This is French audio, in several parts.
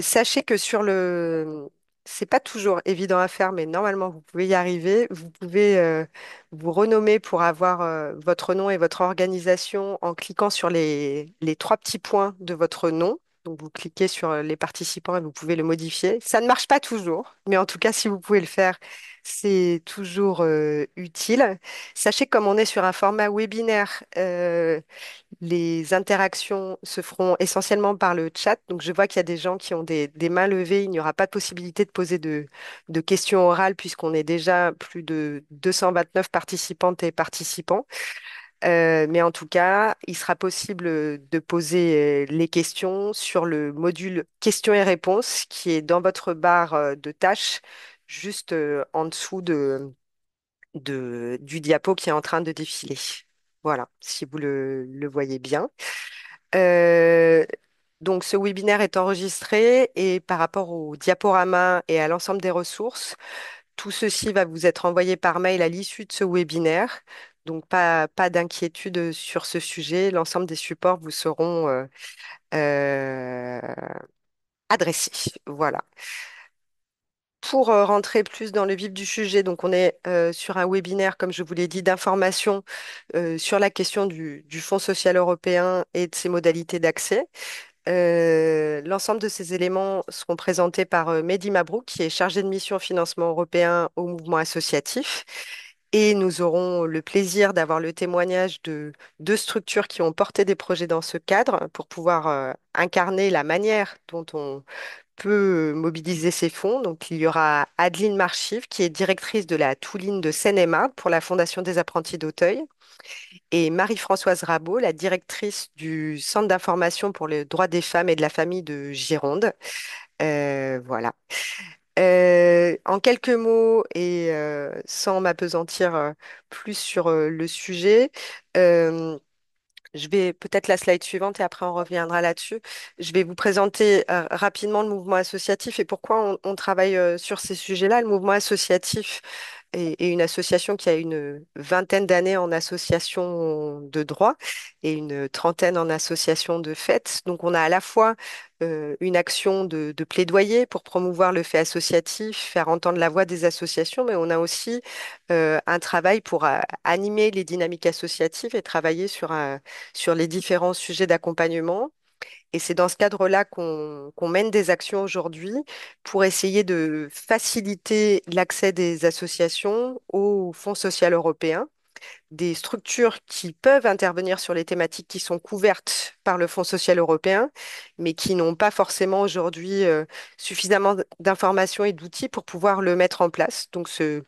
Sachez que c'est pas toujours évident à faire, mais normalement vous pouvez y arriver. Vous pouvez vous renommer pour avoir votre nom et votre organisation en cliquant sur les trois petits points de votre nom. Donc vous cliquez sur les participants et vous pouvez le modifier. Ça ne marche pas toujours, mais en tout cas si vous pouvez le faire, c'est toujours utile. Sachez que comme on est sur un format webinaire, les interactions se feront essentiellement par le chat. Donc, je vois qu'il y a des gens qui ont des mains levées. Il n'y aura pas de possibilité de poser de questions orales puisqu'on est déjà plus de 229 participantes et participants. Mais en tout cas, il sera possible de poser les questions sur le module questions et réponses qui est dans votre barre de tâches, juste en dessous du diapo qui est en train de défiler. Voilà, si vous le voyez bien. Euh, donc, ce webinaire est enregistré et par rapport au diaporama et à l'ensemble des ressources, tout ceci va vous être envoyé par mail à l'issue de ce webinaire. Donc, pas d'inquiétude sur ce sujet. L'ensemble des supports vous seront euh, adressés. Voilà. Pour rentrer plus dans le vif du sujet, donc on est sur un webinaire, comme je vous l'ai dit, d'information sur la question du Fonds social européen et de ses modalités d'accès. L'ensemble de ces éléments seront présentés par Mehdi Mabrouk, qui est chargé de mission financement européen au mouvement associatif. Et nous aurons le plaisir d'avoir le témoignage de deux structures qui ont porté des projets dans ce cadre pour pouvoir incarner la manière dont on peut mobiliser ces fonds. Donc, il y aura Adeline Marchive, qui est directrice de la Touline de Seine-et-Marne pour la Fondation des apprentis d'Auteuil et Marie-Françoise Rabault, la directrice du Centre d'information pour les droits des femmes et de la famille de Gironde. Voilà. En quelques mots et sans m'apesantir plus sur le sujet, euh, je vais peut-être la slide suivante et après on reviendra là-dessus. Je vais vous présenter rapidement le mouvement associatif et pourquoi on travaille sur ces sujets-là. Le mouvement associatif est une association qui a une vingtaine d'années en association de droit et une trentaine en association de fait. Donc on a à la fois une action de plaidoyer pour promouvoir le fait associatif, faire entendre la voix des associations, mais on a aussi un travail pour animer les dynamiques associatives et travailler sur les différents sujets d'accompagnement. Et c'est dans ce cadre-là qu'on mène des actions aujourd'hui pour essayer de faciliter l'accès des associations au Fonds social européen, des structures qui peuvent intervenir sur les thématiques qui sont couvertes par le Fonds social européen, mais qui n'ont pas forcément aujourd'hui suffisamment d'informations et d'outils pour pouvoir le mettre en place. Donc ce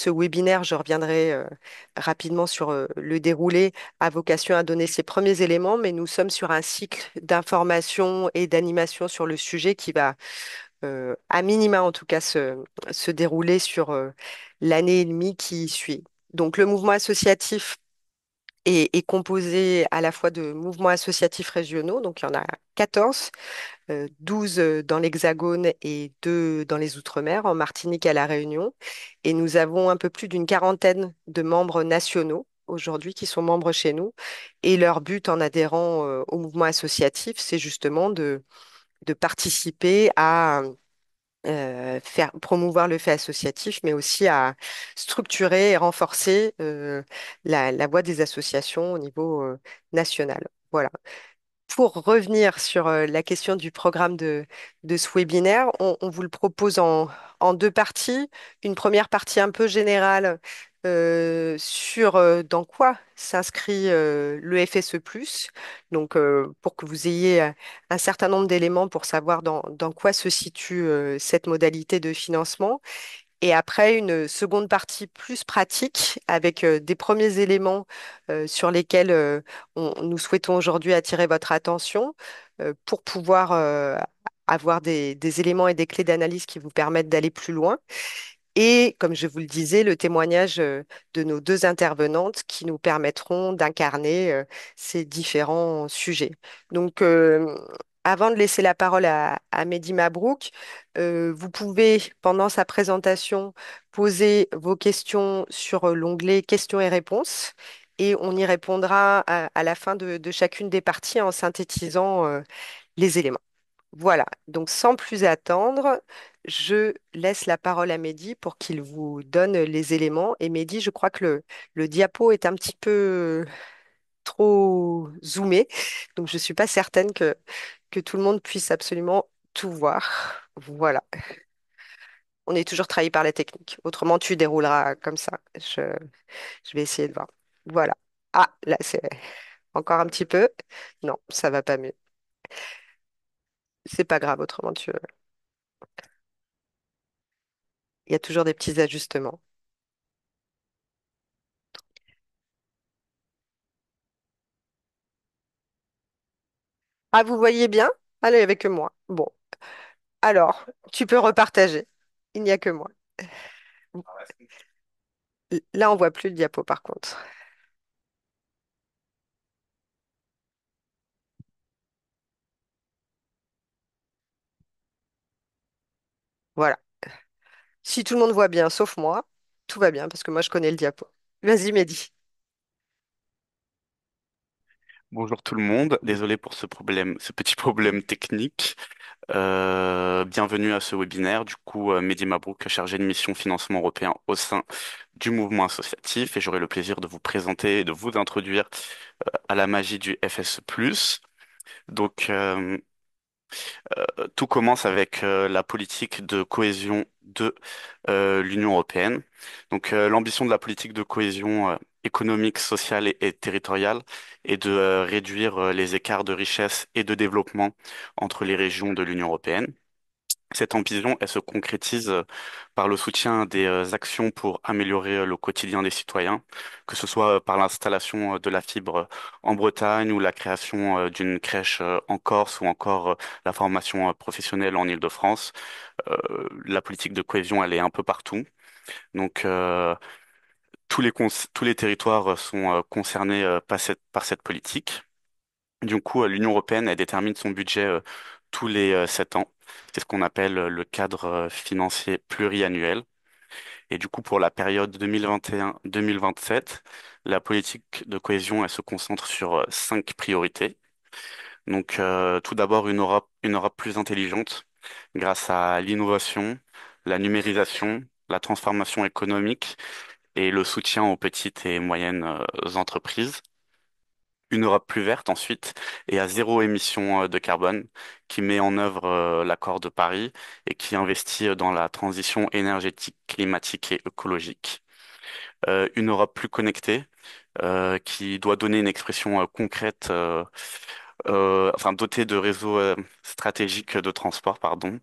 webinaire, je reviendrai rapidement sur le déroulé, a vocation à donner ses premiers éléments, mais nous sommes sur un cycle d'information et d'animation sur le sujet qui va, à minima en tout cas, se dérouler sur l'année et demie qui suit. Donc le mouvement associatif est composé à la fois de mouvements associatifs régionaux, donc il y en a 14, 12 dans l'Hexagone et 2 dans les Outre-mer, en Martinique et à La Réunion. Et nous avons un peu plus d'une quarantaine de membres nationaux aujourd'hui qui sont membres chez nous. Et leur but en adhérant au mouvement associatif, c'est justement de participer à faire promouvoir le fait associatif, mais aussi à structurer et renforcer la voix des associations au niveau national. Voilà. Pour revenir sur la question du programme de ce webinaire, on vous le propose en deux parties. Une première partie un peu générale sur dans quoi s'inscrit le FSE+, donc pour que vous ayez un certain nombre d'éléments pour savoir dans quoi se situe cette modalité de financement. Et après, une seconde partie plus pratique avec des premiers éléments sur lesquels nous souhaitons aujourd'hui attirer votre attention pour pouvoir avoir des éléments et des clés d'analyse qui vous permettent d'aller plus loin. Et comme je vous le disais, le témoignage de nos deux intervenantes qui nous permettront d'incarner ces différents sujets. Donc, avant de laisser la parole à Mehdi Mabrouk, vous pouvez, pendant sa présentation, poser vos questions sur l'onglet questions et réponses. et on y répondra à la fin de chacune des parties en synthétisant les éléments. Voilà, donc sans plus attendre, je laisse la parole à Mehdi pour qu'il vous donne les éléments. Et Mehdi, je crois que le diapo est un petit peu trop zoomé, donc je ne suis pas certaine que tout le monde puisse absolument tout voir. Voilà, on est toujours trahi par la technique. Autrement, tu dérouleras comme ça. Je vais essayer de voir. Voilà. Ah, là, c'est encore un petit peu. Non, ça va pas mieux. C'est pas grave, autrement, il y a toujours des petits ajustements. Ah, vous voyez bien? Allez, avec moi. Bon, alors, tu peux repartager. Il n'y a que moi. Là, on voit plus le diapo, par contre. Voilà. Si tout le monde voit bien, sauf moi, tout va bien, parce que moi, je connais le diapo. Vas-y, Mehdi. Bonjour tout le monde, désolé pour ce problème, ce petit problème technique. Bienvenue à ce webinaire. Du coup, Mehdi Mabrouk, chargé de mission financement européen au sein du mouvement associatif, et j'aurai le plaisir de vous présenter et de vous introduire à la magie du FSE+. Donc, tout commence avec la politique de cohésion de l'Union européenne. Donc, l'ambition de la politique de cohésion économique, sociale et territoriale est de réduire les écarts de richesse et de développement entre les régions de l'Union européenne. Cette ambition, elle se concrétise par le soutien des actions pour améliorer le quotidien des citoyens, que ce soit par l'installation de la fibre en Bretagne ou la création d'une crèche en Corse ou encore la formation professionnelle en Île-de-France. La politique de cohésion, elle est un peu partout. Donc, tous les territoires sont concernés par cette politique. Du coup, l'Union européenne, elle détermine son budget tous les 7 ans. C'est ce qu'on appelle le cadre financier pluriannuel. Et du coup, pour la période 2021-2027, la politique de cohésion, elle se concentre sur 5 priorités. Donc, tout d'abord, une Europe plus intelligente grâce à l'innovation, la numérisation, la transformation économique et le soutien aux petites et moyennes entreprises. Une Europe plus verte ensuite et à zéro émission de carbone qui met en œuvre l'accord de Paris et qui investit dans la transition énergétique, climatique et écologique. Une Europe plus connectée qui doit donner une expression concrète, enfin dotée de réseaux stratégiques de transport, pardon.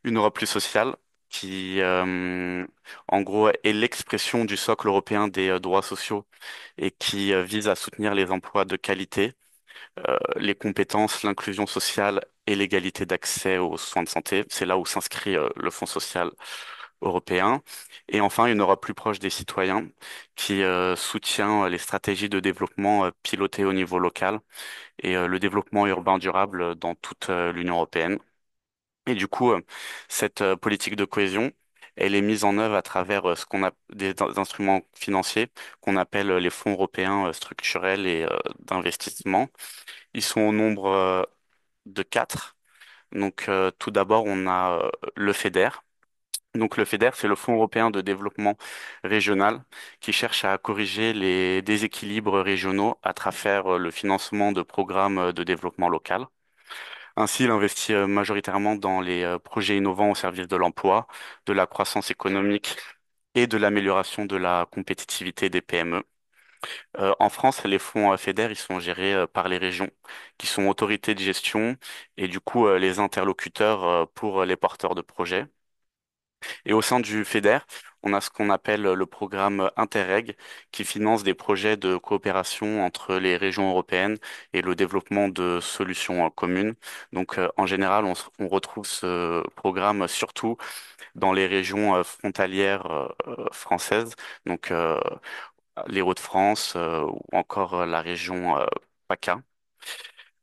Une Europe plus sociale qui, en gros, est l'expression du socle européen des droits sociaux et qui vise à soutenir les emplois de qualité, les compétences, l'inclusion sociale et l'égalité d'accès aux soins de santé. C'est là où s'inscrit le Fonds social européen. Et enfin, une Europe plus proche des citoyens qui soutient les stratégies de développement pilotées au niveau local et le développement urbain durable dans toute l'Union européenne. Et du coup, cette politique de cohésion, elle est mise en œuvre à travers ce qu'on a des instruments financiers qu'on appelle les fonds européens structurels et d'investissement. Ils sont au nombre de 4. Donc, tout d'abord, on a le FEDER. Donc, le FEDER, c'est le Fonds européen de développement régional qui cherche à corriger les déséquilibres régionaux à travers le financement de programmes de développement local. Ainsi, il investit majoritairement dans les projets innovants au service de l'emploi, de la croissance économique et de l'amélioration de la compétitivité des PME. En France, les fonds FEDER, ils sont gérés par les régions, qui sont autorités de gestion et du coup les interlocuteurs pour les porteurs de projets. Et au sein du FEDER, on a ce qu'on appelle le programme Interreg, qui finance des projets de coopération entre les régions européennes et le développement de solutions communes. Donc, en général, on retrouve ce programme surtout dans les régions frontalières françaises, donc les Hauts-de-France ou encore la région PACA.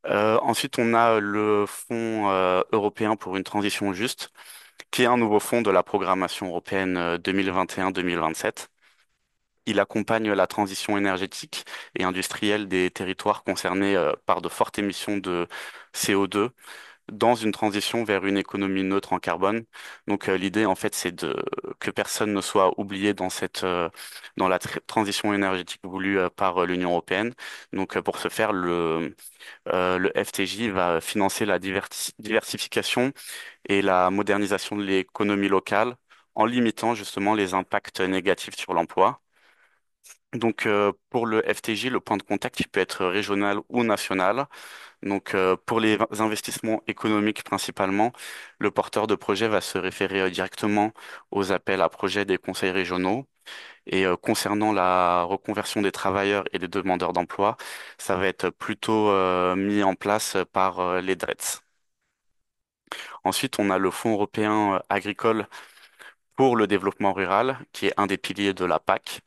Ensuite, on a le Fonds européen pour une transition juste qui est un nouveau fonds de la programmation européenne 2021-2027. Il accompagne la transition énergétique et industrielle des territoires concernés par de fortes émissions de CO2 dans une transition vers une économie neutre en carbone. Donc l'idée en fait c'est de que personne ne soit oublié dans dans la transition énergétique voulue par l'Union européenne. Donc pour ce faire le FTJ va financer la diversification et la modernisation de l'économie locale en limitant justement les impacts négatifs sur l'emploi. Donc pour le FTJ, le point de contact il peut être régional ou national. Donc, pour les investissements économiques principalement, le porteur de projet va se référer directement aux appels à projets des conseils régionaux. Et concernant la reconversion des travailleurs et des demandeurs d'emploi, ça va être plutôt mis en place par les DRETS. Ensuite, on a le Fonds européen agricole pour le développement rural, qui est un des piliers de la PAC,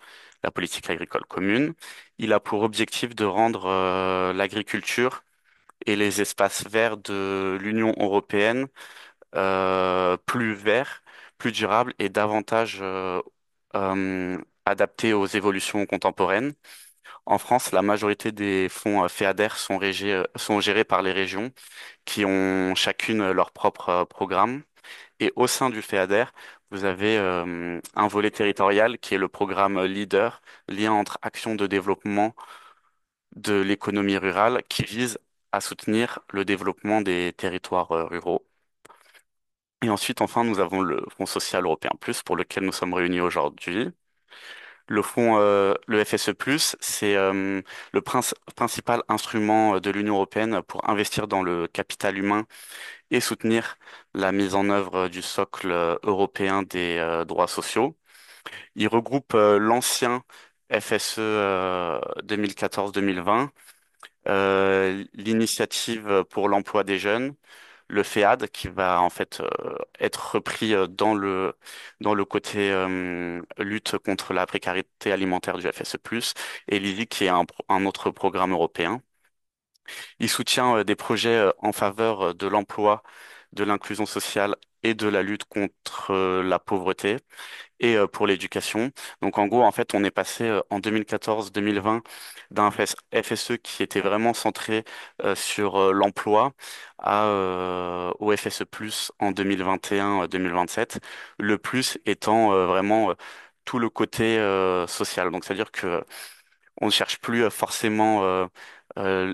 la politique agricole commune. Il a pour objectif de rendre l'agriculture et les espaces verts de l'Union européenne plus verts, plus durables et davantage adaptés aux évolutions contemporaines. En France, la majorité des fonds FEADER sont gérés par les régions qui ont chacune leur propre programme. Et au sein du FEADER, vous avez un volet territorial qui est le programme LEADER, lien entre actions de développement de l'économie rurale, qui vise à soutenir le développement des territoires ruraux. Et ensuite, enfin, nous avons le Fonds social européen plus pour lequel nous sommes réunis aujourd'hui. Le FSE plus, c'est le principal instrument de l'Union européenne pour investir dans le capital humain et soutenir la mise en œuvre du socle européen des droits sociaux. Il regroupe l'ancien FSE 2014-2020, l'initiative pour l'emploi des jeunes, le FEAD qui va en fait être repris dans le côté lutte contre la précarité alimentaire du FSE+, et l'IDI qui est un autre programme européen. Il soutient des projets en faveur de l'emploi, de l'inclusion sociale et de la lutte contre la pauvreté et pour l'éducation. Donc en gros, en fait, on est passé en 2014-2020 d'un FSE qui était vraiment centré sur l'emploi au FSE plus en 2021-2027. Le plus étant vraiment tout le côté social. Donc c'est-à-dire que on ne cherche plus forcément euh,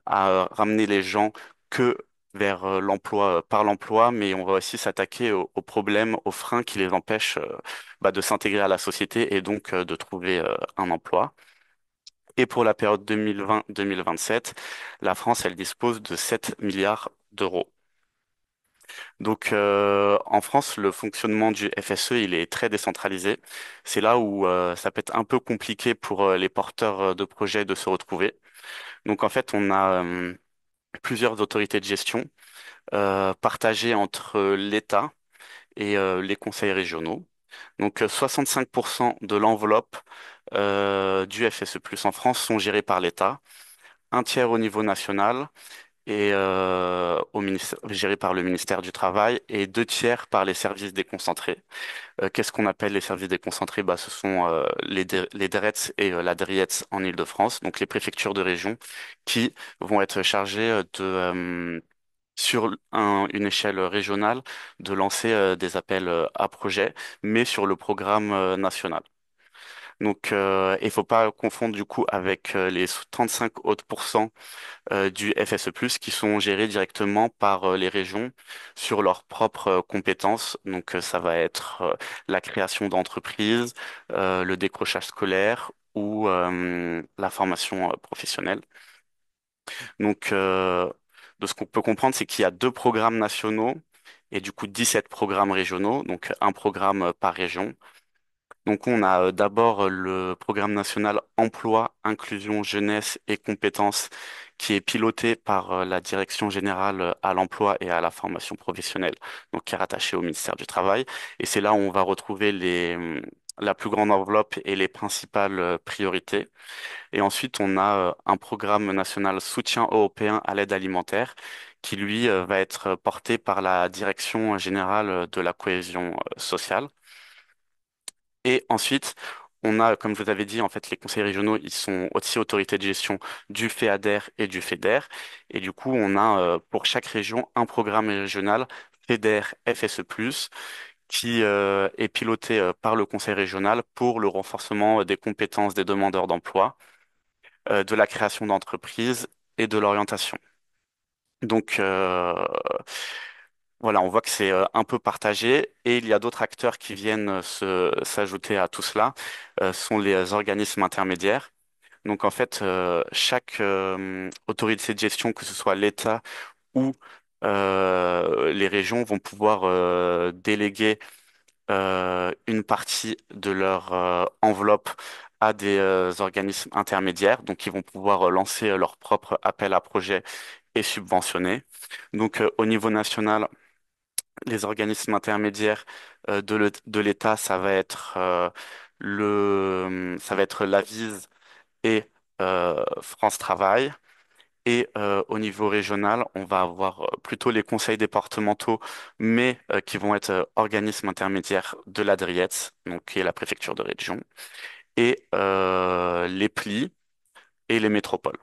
à ramener les gens que vers l'emploi par l'emploi, mais on va aussi s'attaquer aux problèmes, aux freins qui les empêchent de s'intégrer à la société et donc de trouver un emploi. Et pour la période 2020-2027, la France, elle dispose de 7 milliards d'euros. Donc en France, le fonctionnement du FSE, il est très décentralisé. C'est là où ça peut être un peu compliqué pour les porteurs de projets de se retrouver. Donc en fait, on a plusieurs autorités de gestion partagées entre l'État et les conseils régionaux. Donc 65% de l'enveloppe du FSE+ en France sont gérés par l'État, un tiers au niveau national et géré par le ministère du Travail et deux tiers par les services déconcentrés. Qu'est-ce qu'on appelle les services déconcentrés? Ce sont les DRETS et la DRIETS en Île-de-France, donc les préfectures de région qui vont être chargées sur une échelle régionale, de lancer des appels à projets, mais sur le programme national. Donc, il faut pas confondre du coup avec les 35 autres pourcents du FSE+, qui sont gérés directement par les régions sur leurs propres compétences. Donc, ça va être la création d'entreprises, le décrochage scolaire ou la formation professionnelle. Donc, de ce qu'on peut comprendre, c'est qu'il y a deux programmes nationaux et du coup 17 programmes régionaux, donc un programme par région. Donc, on a d'abord le programme national Emploi, Inclusion, Jeunesse et Compétences qui est piloté par la Direction générale à l'emploi et à la formation professionnelle, donc qui est rattaché au ministère du Travail. Et c'est là où on va retrouver la plus grande enveloppe et les principales priorités. Et ensuite, on a un programme national Soutien européen à l'aide alimentaire qui, lui, va être porté par la Direction générale de la cohésion sociale. Et ensuite, on a, comme je vous avais dit, en fait, les conseils régionaux, ils sont aussi autorités de gestion du FEADER et du FEDER. Et du coup, on a pour chaque région un programme régional FEDER FSE+, qui est piloté par le conseil régional pour le renforcement des compétences des demandeurs d'emploi, de la création d'entreprises et de l'orientation. Donc, voilà, on voit que c'est un peu partagé et il y a d'autres acteurs qui viennent s'ajouter à tout cela. Ce sont les organismes intermédiaires. Donc en fait, chaque autorité de gestion, que ce soit l'État ou les régions, vont pouvoir déléguer une partie de leur enveloppe à des organismes intermédiaires. Donc ils vont pouvoir lancer leur propre appel à projet et subventionner. Donc au niveau national, les organismes intermédiaires de l'État, ça va être l'AVIS et France Travail. Et au niveau régional, on va avoir plutôt les conseils départementaux, mais qui vont être organismes intermédiaires de la DRIETS, donc qui est la préfecture de région, et les PLI et les métropoles.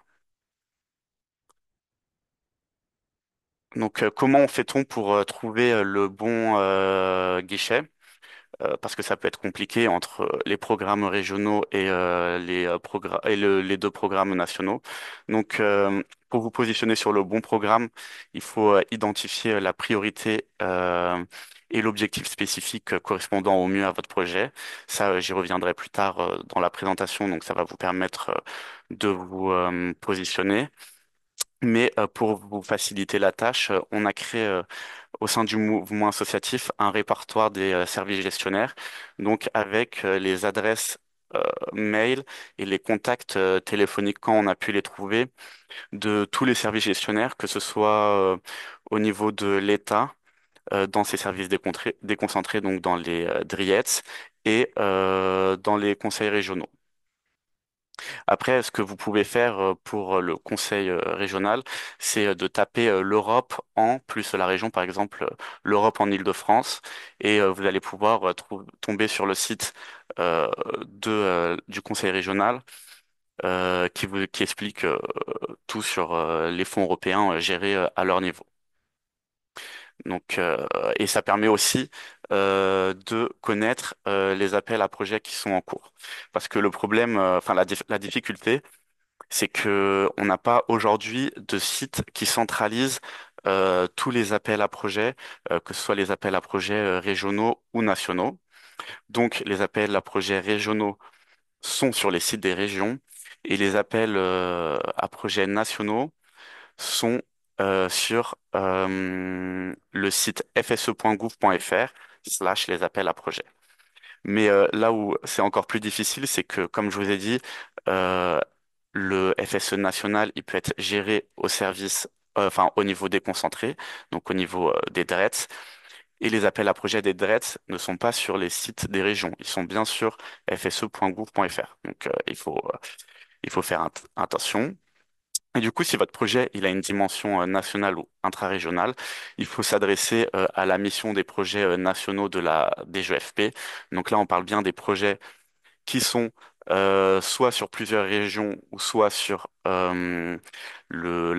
Donc, comment fait-on pour trouver le bon guichet? Parce que ça peut être compliqué entre les programmes régionaux et les deux programmes nationaux. Donc, pour vous positionner sur le bon programme, il faut identifier la priorité et l'objectif spécifique correspondant au mieux à votre projet. Ça, j'y reviendrai plus tard dans la présentation, donc ça va vous permettre de vous positionner. Mais pour vous faciliter la tâche, on a créé au sein du mouvement associatif un répertoire des services gestionnaires, donc avec les adresses mail et les contacts téléphoniques quand on a pu les trouver de tous les services gestionnaires, que ce soit au niveau de l'État, dans ses services déconcentrés, donc dans les DRIETS, et dans les conseils régionaux. Après, ce que vous pouvez faire pour le conseil régional, c'est de taper l'Europe en plus la région, par exemple l'Europe en Île-de-France, et vous allez pouvoir tomber sur le site du conseil régional qui explique tout sur les fonds européens gérés à leur niveau. Donc, et ça permet aussi de connaître les appels à projets qui sont en cours. Parce que le problème, enfin la difficulté, c'est que on n'a pas aujourd'hui de site qui centralise tous les appels à projets, que ce soit les appels à projets régionaux ou nationaux. Donc, les appels à projets régionaux sont sur les sites des régions et les appels à projets nationaux sont sur le site fse.gouv.fr/ les appels à projets. Mais là où c'est encore plus difficile, c'est que, comme je vous ai dit, euh, le FSE national, il peut être géré au service, enfin au niveau déconcentré, donc au niveau des DRETS, et les appels à projets des DRETS ne sont pas sur les sites des régions, ils sont bien sur fse.gouv.fr. Donc il faut faire attention. Et du coup, si votre projet il a une dimension nationale ou intra-régionale, il faut s'adresser à la mission des projets nationaux de la DGFP. Donc là, on parle bien des projets qui sont soit sur plusieurs régions ou soit sur la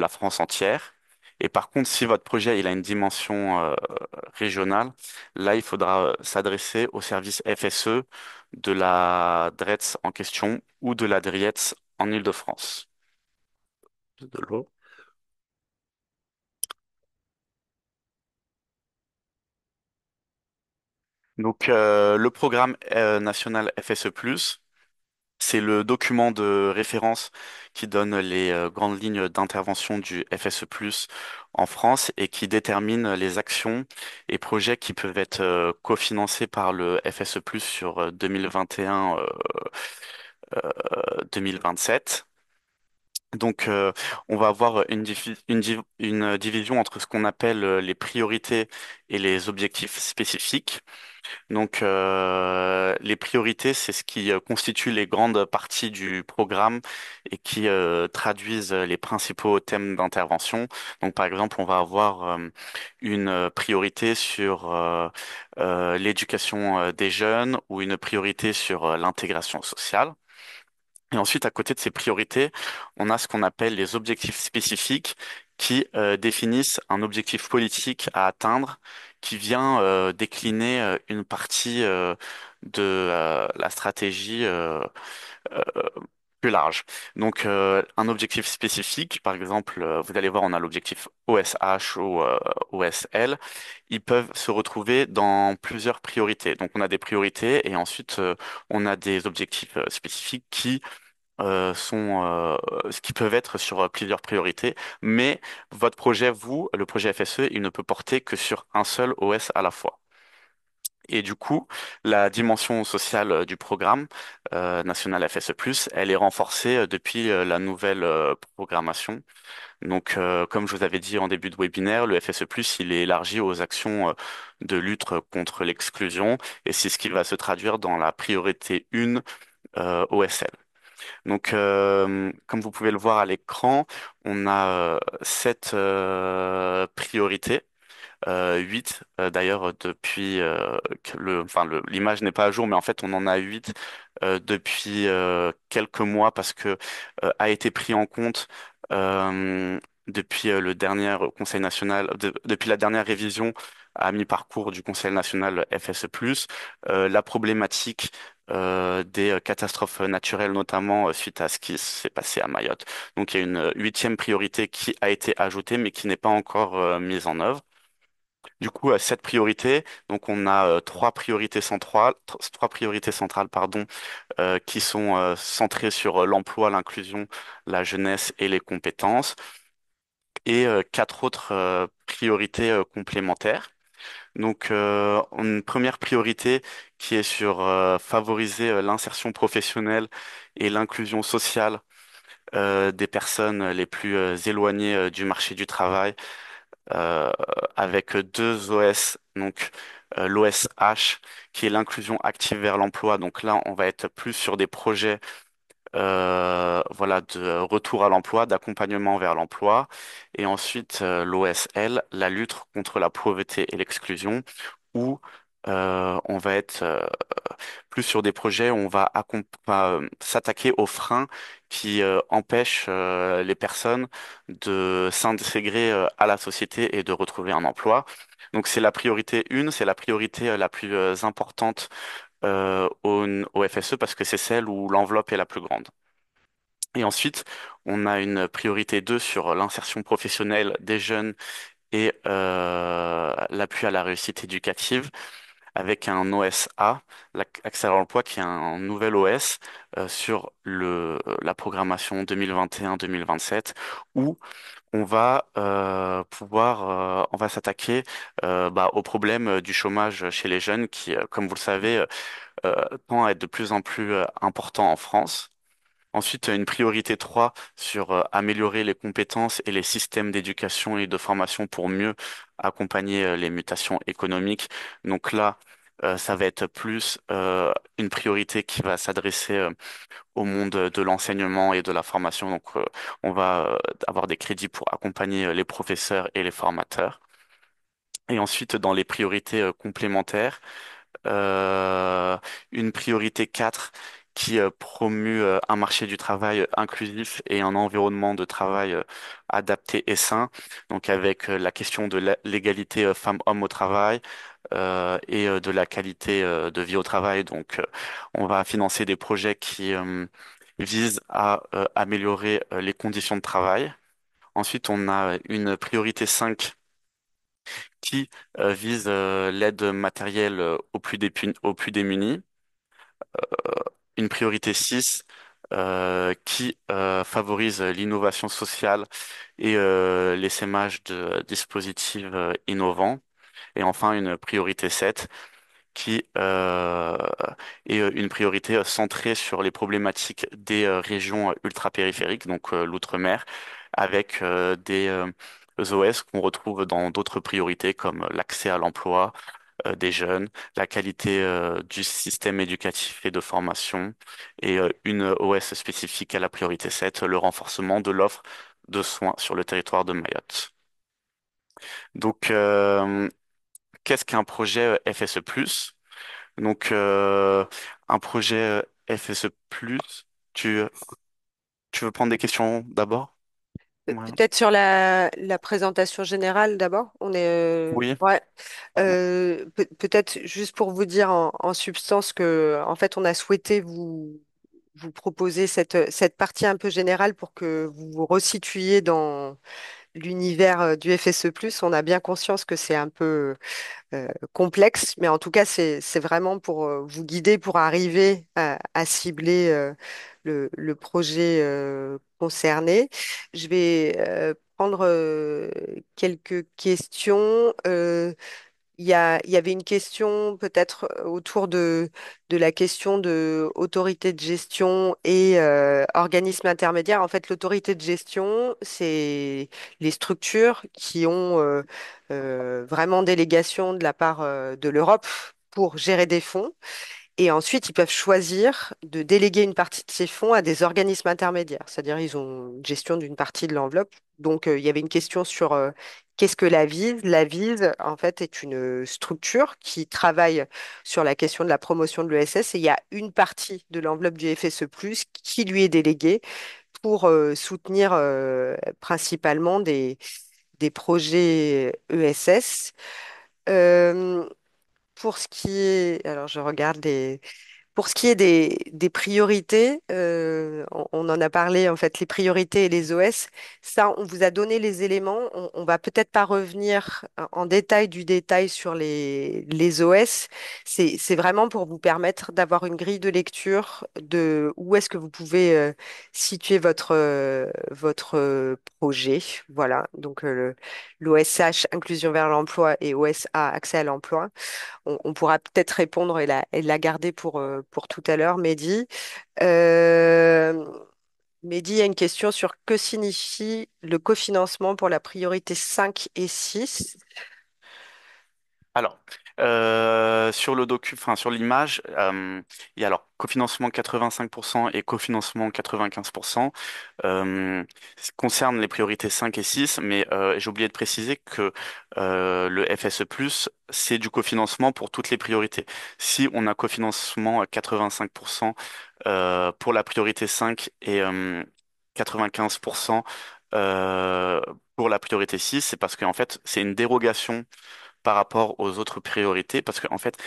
France entière. Et par contre, si votre projet il a une dimension régionale, là, il faudra s'adresser au service FSE de la DRETS en question ou de la DRIETS en Île-de-France. De l'eau. Donc, le programme national FSE+, c'est le document de référence qui donne les grandes lignes d'intervention du FSE+ en France et qui détermine les actions et projets qui peuvent être cofinancés par le FSE+ sur 2021-2027. Donc, on va avoir une division entre ce qu'on appelle les priorités et les objectifs spécifiques. Donc, les priorités, c'est ce qui constitue les grandes parties du programme et qui traduisent les principaux thèmes d'intervention. Donc, par exemple, on va avoir une priorité sur l'éducation des jeunes ou une priorité sur l'intégration sociale. Et ensuite, à côté de ces priorités, on a ce qu'on appelle les objectifs spécifiques qui définissent un objectif politique à atteindre qui vient décliner une partie de la stratégie euh, plus large. Donc, un objectif spécifique, par exemple, vous allez voir, on a l'objectif OSH ou OSL. Ils peuvent se retrouver dans plusieurs priorités. Donc, on a des priorités et ensuite, on a des objectifs spécifiques qui peuvent être sur plusieurs priorités, mais votre projet, vous, le projet FSE, il ne peut porter que sur un seul OS à la fois. Et du coup, la dimension sociale du programme national FSE+, elle est renforcée depuis la nouvelle programmation. Donc, comme je vous avais dit en début de webinaire, le FSE+, il est élargi aux actions de lutte contre l'exclusion, et c'est ce qui va se traduire dans la priorité 1 OSL. Donc, comme vous pouvez le voir à l'écran, on a sept priorités, huit d'ailleurs depuis que l'image n'est pas à jour, mais en fait on en a huit depuis quelques mois parce que a été pris en compte depuis le dernier Conseil national, depuis la dernière révision à mi-parcours du Conseil national FSE+, la problématique des catastrophes naturelles, notamment suite à ce qui s'est passé à Mayotte. Donc il y a une huitième priorité qui a été ajoutée, mais qui n'est pas encore mise en œuvre. Du coup, cette priorité, donc on a trois priorités centrales, pardon, qui sont centrées sur l'emploi, l'inclusion, la jeunesse et les compétences, et quatre autres priorités complémentaires. Donc, une première priorité qui est sur favoriser l'insertion professionnelle et l'inclusion sociale des personnes les plus éloignées du marché du travail, euh, avec deux OS, donc l'OSH qui est l'inclusion active vers l'emploi. Donc là, on va être plus sur des projets voilà, de retour à l'emploi, d'accompagnement vers l'emploi. Et ensuite, l'OSL, la lutte contre la pauvreté et l'exclusion, où on va être plus sur des projets où on va s'attaquer aux freins qui empêchent les personnes de s'intégrer à la société et de retrouver un emploi. Donc c'est la priorité 1, c'est la priorité la plus importante au FSE parce que c'est celle où l'enveloppe est la plus grande. Et ensuite, on a une priorité 2 sur l'insertion professionnelle des jeunes et l'appui à la réussite éducative avec un OSA, l'Accès à l'emploi, qui est un nouvel OS sur la programmation 2021-2027, où on va s'attaquer au problème du chômage chez les jeunes qui, comme vous le savez, tend à être de plus en plus important en France. Ensuite, une priorité 3 sur améliorer les compétences et les systèmes d'éducation et de formation pour mieux accompagner les mutations économiques. Donc là, ça va être plus une priorité qui va s'adresser au monde de l'enseignement et de la formation. Donc, on va avoir des crédits pour accompagner les professeurs et les formateurs. Et ensuite, dans les priorités complémentaires, euh, une priorité 4 qui promue un marché du travail inclusif et un environnement de travail adapté et sain, donc avec la question de l'égalité femmes-hommes au travail et de la qualité de vie au travail. Donc, on va financer des projets qui visent à améliorer les conditions de travail. Ensuite, on a une priorité 5 qui vise l'aide matérielle aux plus démunis. Une priorité 6 qui favorise l'innovation sociale et l'essaimage de dispositifs innovants. Et enfin, une priorité 7 qui est une priorité centrée sur les problématiques des régions ultra-périphériques, donc l'outre-mer, avec des OS qu'on retrouve dans d'autres priorités comme l'accès à l'emploi des jeunes, la qualité du système éducatif et de formation, et une OS spécifique à la priorité 7, le renforcement de l'offre de soins sur le territoire de Mayotte. Donc, qu'est-ce qu'un projet FSE+? Donc, un projet FSE+, tu, tu veux prendre des questions d'abord? Ouais. Peut-être sur la présentation générale d'abord. Oui. Ouais. Peut-être juste pour vous dire en substance que en fait on a souhaité vous proposer cette partie un peu générale pour que vous vous resituiez dans l'univers du FSE+. On a bien conscience que c'est un peu complexe, mais en tout cas, c'est vraiment pour vous guider pour arriver à cibler le projet concerné. Je vais prendre quelques questions. Il y avait une question peut-être autour de la question de autorité de gestion et organisme intermédiaire. En fait, l'autorité de gestion, c'est les structures qui ont vraiment délégation de la part de l'Europe pour gérer des fonds. Et ensuite, ils peuvent choisir de déléguer une partie de ces fonds à des organismes intermédiaires, c'est-à-dire ils ont une gestion d'une partie de l'enveloppe. Donc, il y avait une question sur qu'est-ce que la VISE? La VISE, en fait, est une structure qui travaille sur la question de la promotion de l'ESS et il y a une partie de l'enveloppe du FSE+, qui lui est déléguée pour soutenir principalement des projets ESS. Euh, pour ce qui est, alors je regarde pour ce qui est des priorités, on en a parlé en fait, les priorités et les OS, ça, on vous a donné les éléments. On va peut-être pas revenir en détail du détail sur les OS. C'est vraiment pour vous permettre d'avoir une grille de lecture de où est-ce que vous pouvez situer votre projet. Voilà, donc l'OSH, inclusion vers l'emploi, et OSA, accès à l'emploi. On pourra peut-être répondre et la garder pour tout à l'heure, Mehdi. Euh, Mehdi, il y a une question sur que signifie le cofinancement pour la priorité 5 et 6. Alors, sur le enfin sur l'image, il y a alors cofinancement 85% et cofinancement 95%. Ce concerne les priorités 5 et 6, mais j'ai oublié de préciser que le FSE+, c'est du cofinancement pour toutes les priorités. Si on a cofinancement à 85% pour la priorité 5 et 95% euh, pour la priorité 6, c'est parce qu'en fait, c'est une dérogation par rapport aux autres priorités, parce qu'en fait,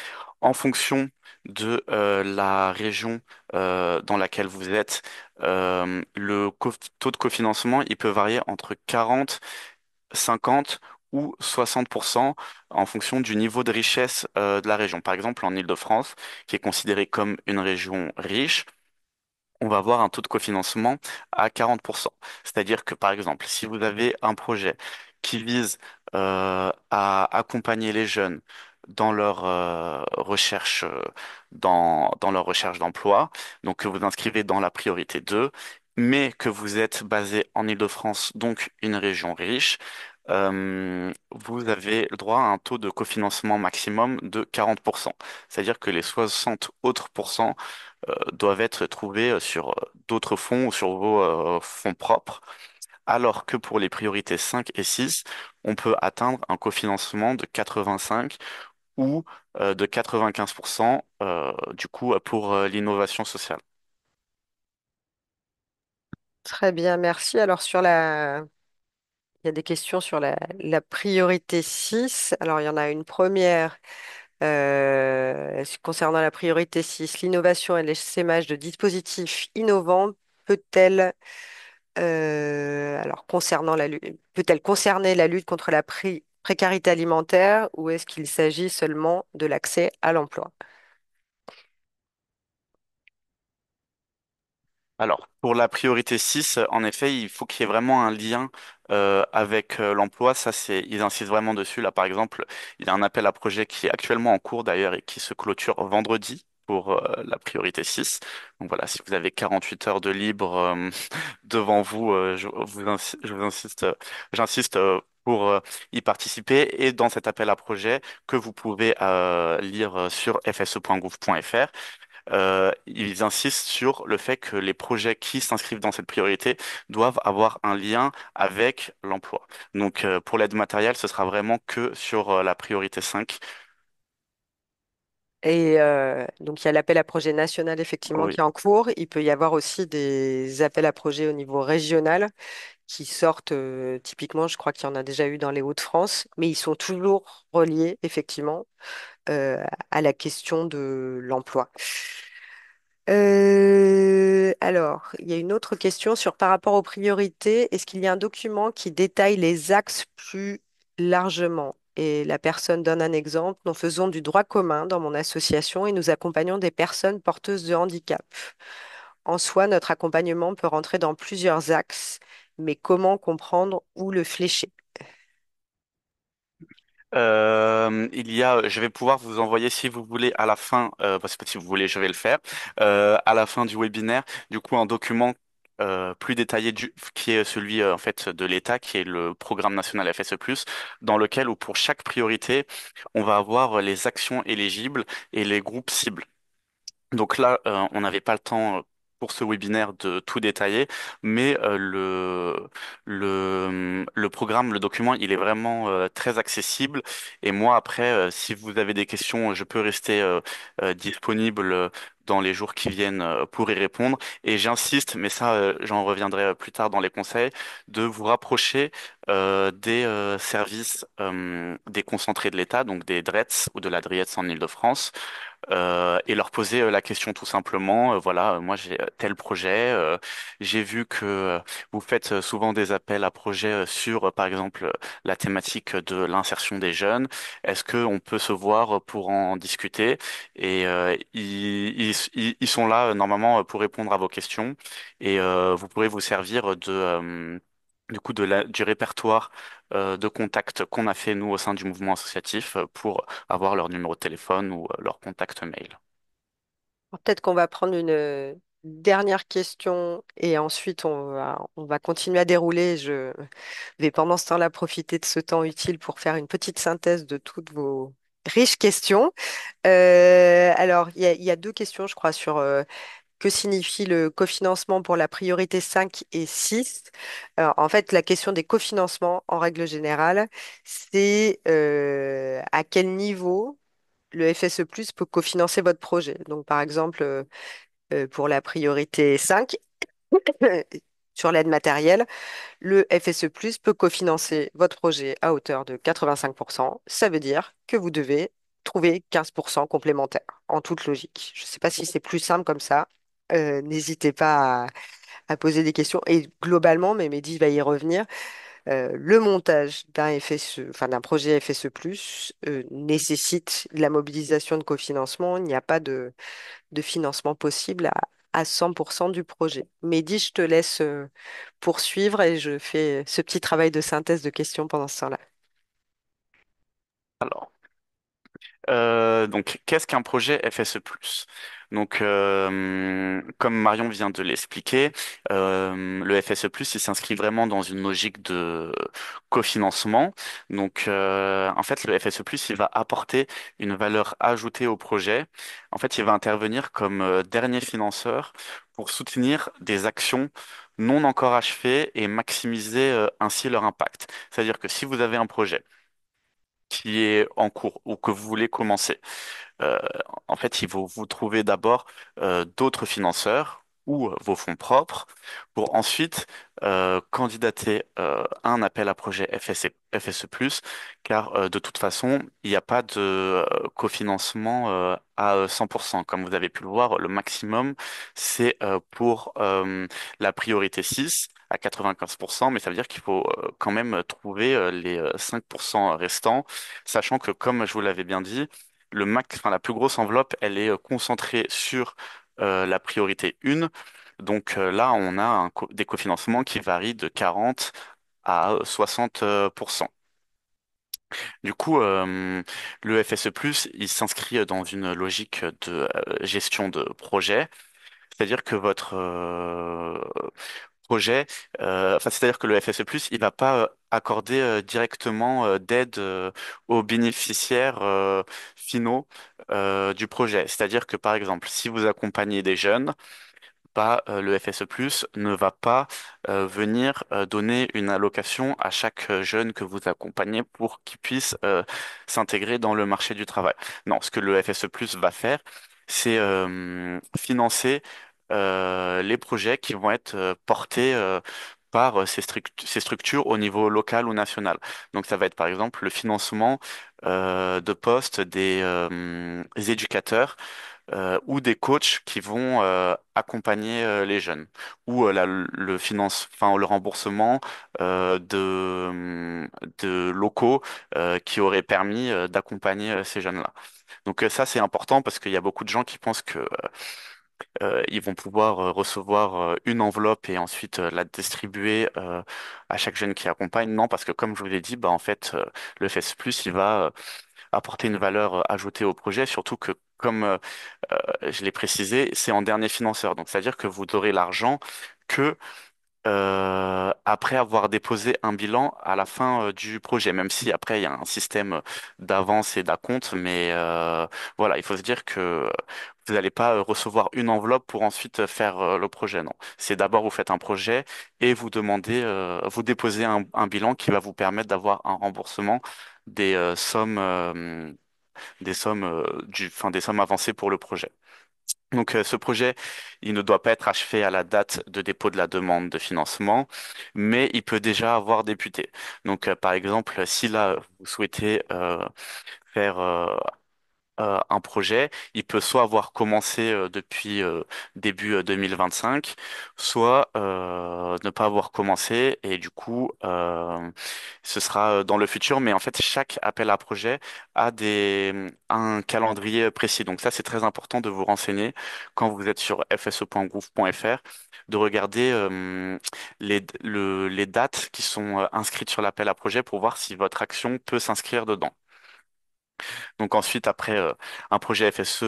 en fonction de la région dans laquelle vous êtes, taux de cofinancement, il peut varier entre 40, 50 ou 60% en fonction du niveau de richesse de la région. Par exemple, en Île-de-France, qui est considérée comme une région riche, on va avoir un taux de cofinancement à 40%. C'est-à-dire que, par exemple, si vous avez un projet qui vise à accompagner les jeunes dans leur recherche, dans leur recherche d'emploi, donc que vous inscrivez dans la priorité 2, mais que vous êtes basé en Île-de-France, donc une région riche, vous avez le droit à un taux de cofinancement maximum de 40%. C'est-à-dire que les 60 autres pourcents doivent être trouvés sur d'autres fonds ou sur vos fonds propres, alors que pour les priorités 5 et 6, on peut atteindre un cofinancement de 85 ou de 95% du coup pour l'innovation sociale. Très bien, merci. Alors il y a des questions sur la priorité 6. Alors il y en a une première concernant la priorité 6. L'innovation et l'essaimage de dispositifs innovants peut-elle alors, concernant peut-elle concerner la lutte contre la précarité alimentaire ou est-ce qu'il s'agit seulement de l'accès à l'emploi? Alors, pour la priorité 6, en effet, il faut qu'il y ait vraiment un lien avec l'emploi. Ça, ils insistent vraiment dessus. Là, par exemple, il y a un appel à projet qui est actuellement en cours d'ailleurs et qui se clôture vendredi pour la priorité 6. Donc voilà, si vous avez 48 heures de libre devant vous, je vous insiste, j'insiste pour y participer. Et dans cet appel à projet que vous pouvez lire sur fse.gouv.fr, ils insistent sur le fait que les projets qui s'inscrivent dans cette priorité doivent avoir un lien avec l'emploi. Donc, pour l'aide matérielle, ce sera vraiment que sur la priorité 5. Et donc, il y a l'appel à projet national, effectivement, Oui. qui est en cours. Il peut y avoir aussi des appels à projet au niveau régional qui sortent, typiquement, je crois qu'il y en a déjà eu dans les Hauts-de-France, mais ils sont toujours reliés, effectivement, à la question de l'emploi. Alors, il y a une autre question sur par rapport aux priorités. Est-ce qu'il y a un document qui détaille les axes plus largement? Et la personne donne un exemple. Nous faisons du droit commun dans mon association et nous accompagnons des personnes porteuses de handicap. En soi, notre accompagnement peut rentrer dans plusieurs axes, mais comment comprendre où le flécher? Je vais pouvoir vous envoyer si vous voulez à la fin, parce que si vous voulez, je vais le faire, à la fin du webinaire, du coup, un document plus détaillé qui est celui en fait de l'État, qui est le programme national FSE+, dans lequel, ou pour chaque priorité, on va avoir les actions éligibles et les groupes cibles. Donc là, on n'avait pas le temps pour ce webinaire de tout détailler, mais le programme, le document, il est vraiment très accessible. Et moi, après, si vous avez des questions, je peux rester disponible dans les jours qui viennent pour y répondre. Et j'insiste, mais ça, j'en reviendrai plus tard dans les conseils, de vous rapprocher des services déconcentrés de l'État, donc des DREETS ou de la DRIETS en Île-de-France, et leur poser la question tout simplement, voilà, moi j'ai tel projet, j'ai vu que vous faites souvent des appels à projets sur, par exemple, la thématique de l'insertion des jeunes. Est-ce que on peut se voir pour en discuter? Et ils sont là normalement pour répondre à vos questions et vous pourrez vous servir du coup du répertoire de contacts qu'on a fait nous au sein du mouvement associatif pour avoir leur numéro de téléphone ou leur contact mail. Alors, peut-être qu'on va prendre une dernière question et ensuite on va continuer à dérouler. Je vais pendant ce temps-là profiter de ce temps utile pour faire une petite synthèse de toutes vos riches questions. Alors, il y a deux questions, je crois, sur que signifie le cofinancement pour la priorité 5 et 6. Alors, en fait, la question des cofinancements, en règle générale, c'est à quel niveau le FSE+ peut cofinancer votre projet. Donc, par exemple, pour la priorité 5, sur l'aide matérielle, le FSE+ peut cofinancer votre projet à hauteur de 85%. Ça veut dire que vous devez trouver 15% complémentaires, en toute logique. Je ne sais pas si c'est plus simple comme ça. N'hésitez pas à poser des questions. Et globalement, mais Mehdi va y revenir, le montage d'un FSE, enfin d'un projet FSE+, nécessite la mobilisation de cofinancement. Il n'y a pas de financement possible à 100% du projet. Mehdi, je te laisse poursuivre et je fais ce petit travail de synthèse de questions pendant ce temps-là. Alors, donc, qu'est-ce qu'un projet FSE+? Donc, comme Marion vient de l'expliquer, le FSE+, il s'inscrit vraiment dans une logique de cofinancement. Donc, en fait, le FSE+, il va apporter une valeur ajoutée au projet. En fait, il va intervenir comme dernier financeur pour soutenir des actions non encore achevées et maximiser ainsi leur impact. C'est-à-dire que si vous avez un projet qui est en cours ou que vous voulez commencer, euh, en fait, il faut vous trouver d'abord d'autres financeurs ou vos fonds propres pour ensuite candidater à un appel à projet FSE+, car de toute façon, il n'y a pas de cofinancement à 100%. Comme vous avez pu le voir, le maximum, c'est pour la priorité 6 à 95%, mais ça veut dire qu'il faut quand même trouver les 5% restants, sachant que, comme je vous l'avais bien dit, enfin, la plus grosse enveloppe, elle est concentrée sur la priorité 1, Donc là, on a des cofinancements qui varient de 40 à 60%. Du coup, le FSE+, il s'inscrit dans une logique de gestion de projet, c'est-à-dire que votre projet, enfin, c'est-à-dire que le FSE+, il va pas accorder directement d'aide aux bénéficiaires finaux du projet. C'est-à-dire que, par exemple, si vous accompagnez des jeunes, le FSE+, ne va pas venir donner une allocation à chaque jeune que vous accompagnez pour qu'il puisse s'intégrer dans le marché du travail. Non, ce que le FSE+ va faire, c'est financer les projets qui vont être portés par ces structures au niveau local ou national. Donc ça va être par exemple le financement de postes des éducateurs ou des coachs qui vont accompagner les jeunes, ou enfin le remboursement de locaux qui auraient permis d'accompagner ces jeunes-là. Donc ça c'est important parce qu'il y a beaucoup de gens qui pensent que ils vont pouvoir recevoir une enveloppe et ensuite la distribuer à chaque jeune qui accompagne. Non, parce que comme je vous l'ai dit, bah en fait le FS+ il va apporter une valeur ajoutée au projet, surtout que comme je l'ai précisé, c'est en dernier financeur. Donc, c'est-à-dire que vous aurez l'argent que après avoir déposé un bilan à la fin du projet, même si après il y a un système d'avance et d'acompte, mais voilà, il faut se dire que vous n'allez pas recevoir une enveloppe pour ensuite faire le projet, non. C'est d'abord vous faites un projet et vous demandez, vous déposez un bilan qui va vous permettre d'avoir un remboursement des sommes enfin des sommes avancées pour le projet. Donc, ce projet, il ne doit pas être achevé à la date de dépôt de la demande de financement, mais il peut déjà avoir débuté. Donc, par exemple, si là, vous souhaitez faire un projet, il peut soit avoir commencé depuis début 2025, soit ne pas avoir commencé et du coup, ce sera dans le futur. Mais en fait, chaque appel à projet a un calendrier précis. Donc ça, c'est très important de vous renseigner quand vous êtes sur fse.gouv.fr, de regarder les dates qui sont inscrites sur l'appel à projet pour voir si votre action peut s'inscrire dedans. Donc ensuite, après, un projet FSE,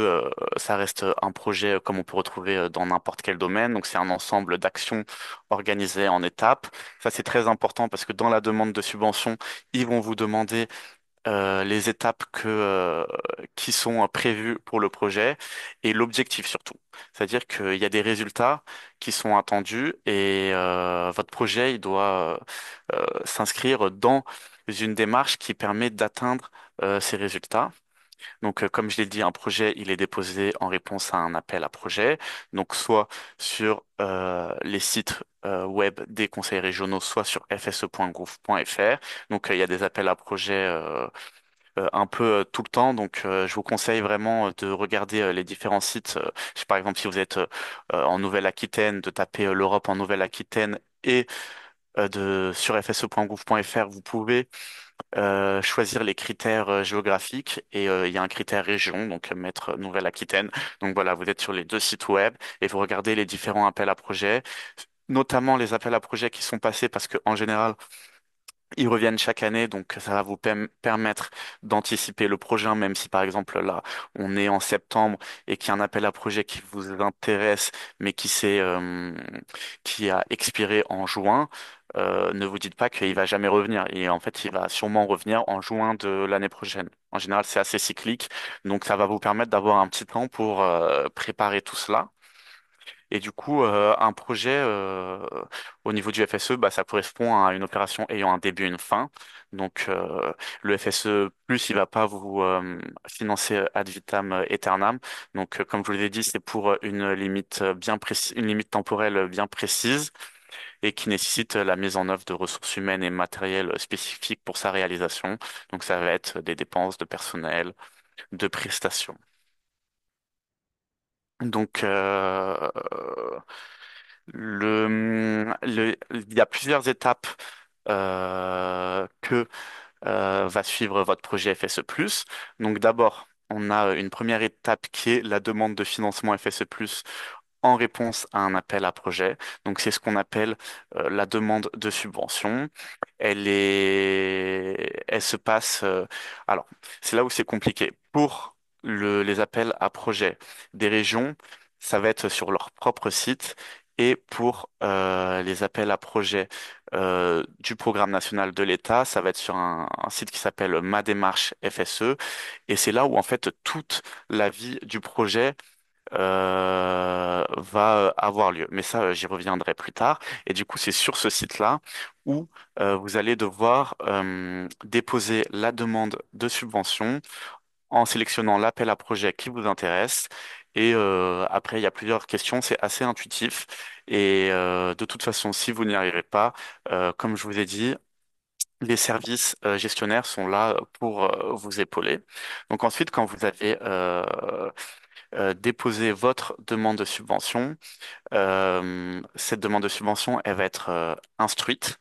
ça reste un projet comme on peut retrouver dans n'importe quel domaine. Donc c'est un ensemble d'actions organisées en étapes. Ça, c'est très important parce que dans la demande de subvention, ils vont vous demander les étapes qui sont prévues pour le projet et l'objectif surtout. C'est-à-dire qu'il y a des résultats qui sont attendus et votre projet, il doit s'inscrire dans une démarche qui permet d'atteindre ces résultats. Donc, comme je l'ai dit, un projet, il est déposé en réponse à un appel à projet. Donc, soit sur les sites web des conseils régionaux, soit sur fse.gouv.fr. Donc, il y a des appels à projet un peu tout le temps. Donc, je vous conseille vraiment de regarder les différents sites. Par exemple, si vous êtes en Nouvelle-Aquitaine, de taper l'Europe en Nouvelle-Aquitaine et sur fse.gouv.fr, vous pouvez choisir les critères géographiques et il y a un critère région, donc mettre Nouvelle-Aquitaine. Donc voilà, vous êtes sur les deux sites web et vous regardez les différents appels à projets, notamment les appels à projets qui sont passés parce que en général, ils reviennent chaque année, donc ça va vous permettre d'anticiper le projet, même si par exemple là, on est en septembre et qu'il y a un appel à projet qui vous intéresse, mais qui a expiré en juin. Ne vous dites pas qu'il va jamais revenir. Et en fait, il va sûrement revenir en juin de l'année prochaine. En général, c'est assez cyclique, donc ça va vous permettre d'avoir un petit temps pour préparer tout cela. Et du coup, un projet au niveau du FSE, bah, ça correspond à une opération ayant un début et une fin. Donc, le FSE plus, il va pas vous financer ad vitam aeternam. Donc, comme je vous l'ai dit, c'est pour une limite bien précise, une limite temporelle bien précise et qui nécessite la mise en œuvre de ressources humaines et matérielles spécifiques pour sa réalisation. Donc, ça va être des dépenses de personnel, de prestations. Donc, il y a plusieurs étapes que va suivre votre projet FSE+. Donc d'abord, on a une première étape qui est la demande de financement FSE+, en réponse à un appel à projet. Donc c'est ce qu'on appelle la demande de subvention. Elle se passe. Alors, c'est là où c'est compliqué. Pour les appels à projet des régions, ça va être sur leur propre site. Et pour les appels à projet du programme national de l'État, ça va être sur un site qui s'appelle Ma Démarche FSE. Et c'est là où en fait toute la vie du projet va avoir lieu. Mais ça, j'y reviendrai plus tard. Et du coup, c'est sur ce site-là où vous allez devoir déposer la demande de subvention en sélectionnant l'appel à projet qui vous intéresse. Et après, il y a plusieurs questions. C'est assez intuitif. Et de toute façon, si vous n'y arrivez pas, comme je vous ai dit, les services gestionnaires sont là pour vous épauler. Donc ensuite, quand vous avez déposé votre demande de subvention, cette demande de subvention, elle va être instruite.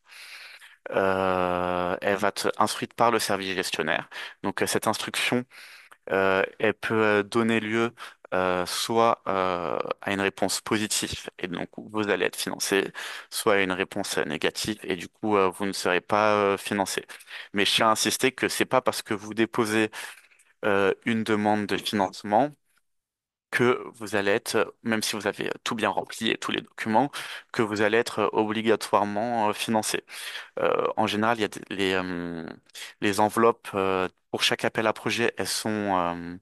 Elle va être instruite par le service gestionnaire. Donc cette instruction, elle peut donner lieu soit à une réponse positive et donc vous allez être financé, soit à une réponse négative et du coup vous ne serez pas financé. Mais je tiens à insister que c'est pas parce que vous déposez une demande de financement que vous allez être, même si vous avez tout bien rempli et tous les documents, que vous allez être obligatoirement financé. En général, il y a les enveloppes pour chaque appel à projet, elles sont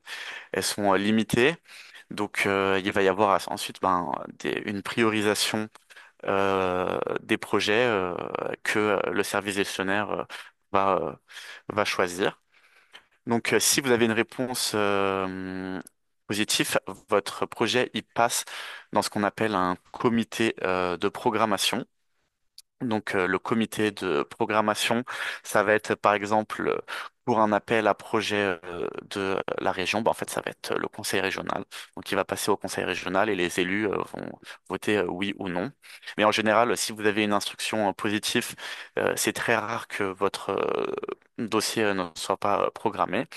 limitées. Donc, il va y avoir ensuite ben, une priorisation des projets que le service gestionnaire va, euh, va choisir. Donc, si vous avez une réponse positive, votre projet il passe dans ce qu'on appelle un comité de programmation. Donc, le comité de programmation, ça va être par exemple pour un appel à projet de la région, bah, en fait, ça va être le conseil régional. Donc, il va passer au conseil régional et les élus vont voter oui ou non. Mais en général, si vous avez une instruction positive, c'est très rare que votre dossier ne soit pas programmé.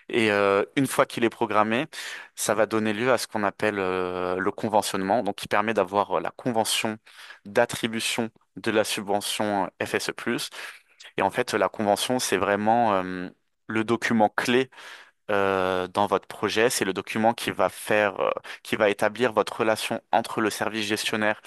Et une fois qu'il est programmé, ça va donner lieu à ce qu'on appelle le conventionnement, donc qui permet d'avoir la convention d'attribution de la subvention FSE+. Et en fait, la convention, c'est vraiment le document clé dans votre projet. C'est le document qui va qui va établir votre relation entre le service gestionnaire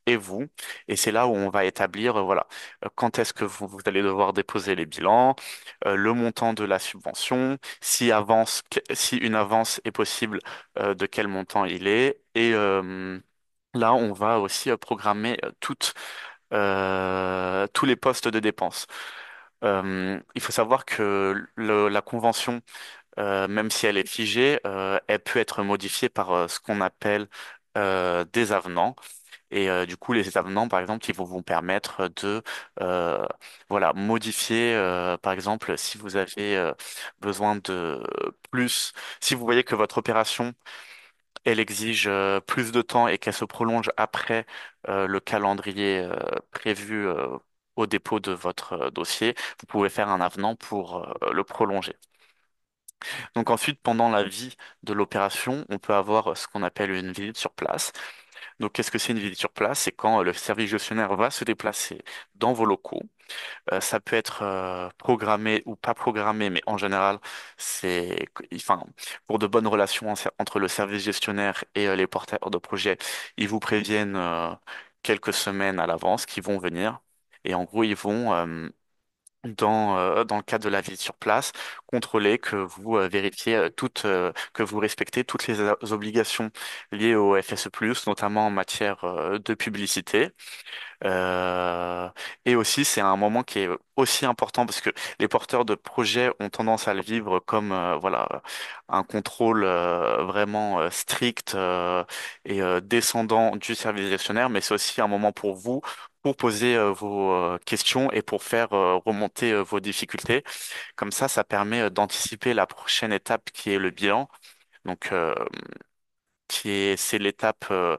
et vous. Et c'est là où on va établir, voilà, quand est-ce que vous allez devoir déposer les bilans, le montant de la subvention, si une avance est possible, de quel montant il est. Et là, on va aussi programmer tous les postes de dépenses. Il faut savoir que la convention, même si elle est figée, elle peut être modifiée par ce qu'on appelle des avenants. Et du coup, les avenants, par exemple, ils vont vous permettre de voilà, modifier, par exemple, si vous avez besoin de plus, si vous voyez que votre opération, elle exige plus de temps et qu'elle se prolonge après le calendrier prévu au dépôt de votre dossier, vous pouvez faire un avenant pour le prolonger. Donc ensuite, pendant la vie de l'opération, on peut avoir ce qu'on appelle une visite sur place. Donc, qu'est-ce que c'est une visite sur place? C'est quand le service gestionnaire va se déplacer dans vos locaux. Ça peut être programmé ou pas programmé, mais en général, enfin, pour de bonnes relations entre le service gestionnaire et les porteurs de projet, ils vous préviennent quelques semaines à l'avance qu'ils vont venir. Et en gros, ils vont dans le cadre de la visite sur place, contrôler que vous vérifiez que vous respectez toutes les obligations liées au FSE+, notamment en matière de publicité. Euh, et aussi, c'est un moment qui est aussi important parce que les porteurs de projets ont tendance à le vivre comme voilà un contrôle vraiment strict et descendant du service gestionnaire, mais c'est aussi un moment pour vous pour poser vos questions et pour faire remonter vos difficultés. Comme ça permet d'anticiper la prochaine étape qui est le bilan. Donc, c'est l'étape euh,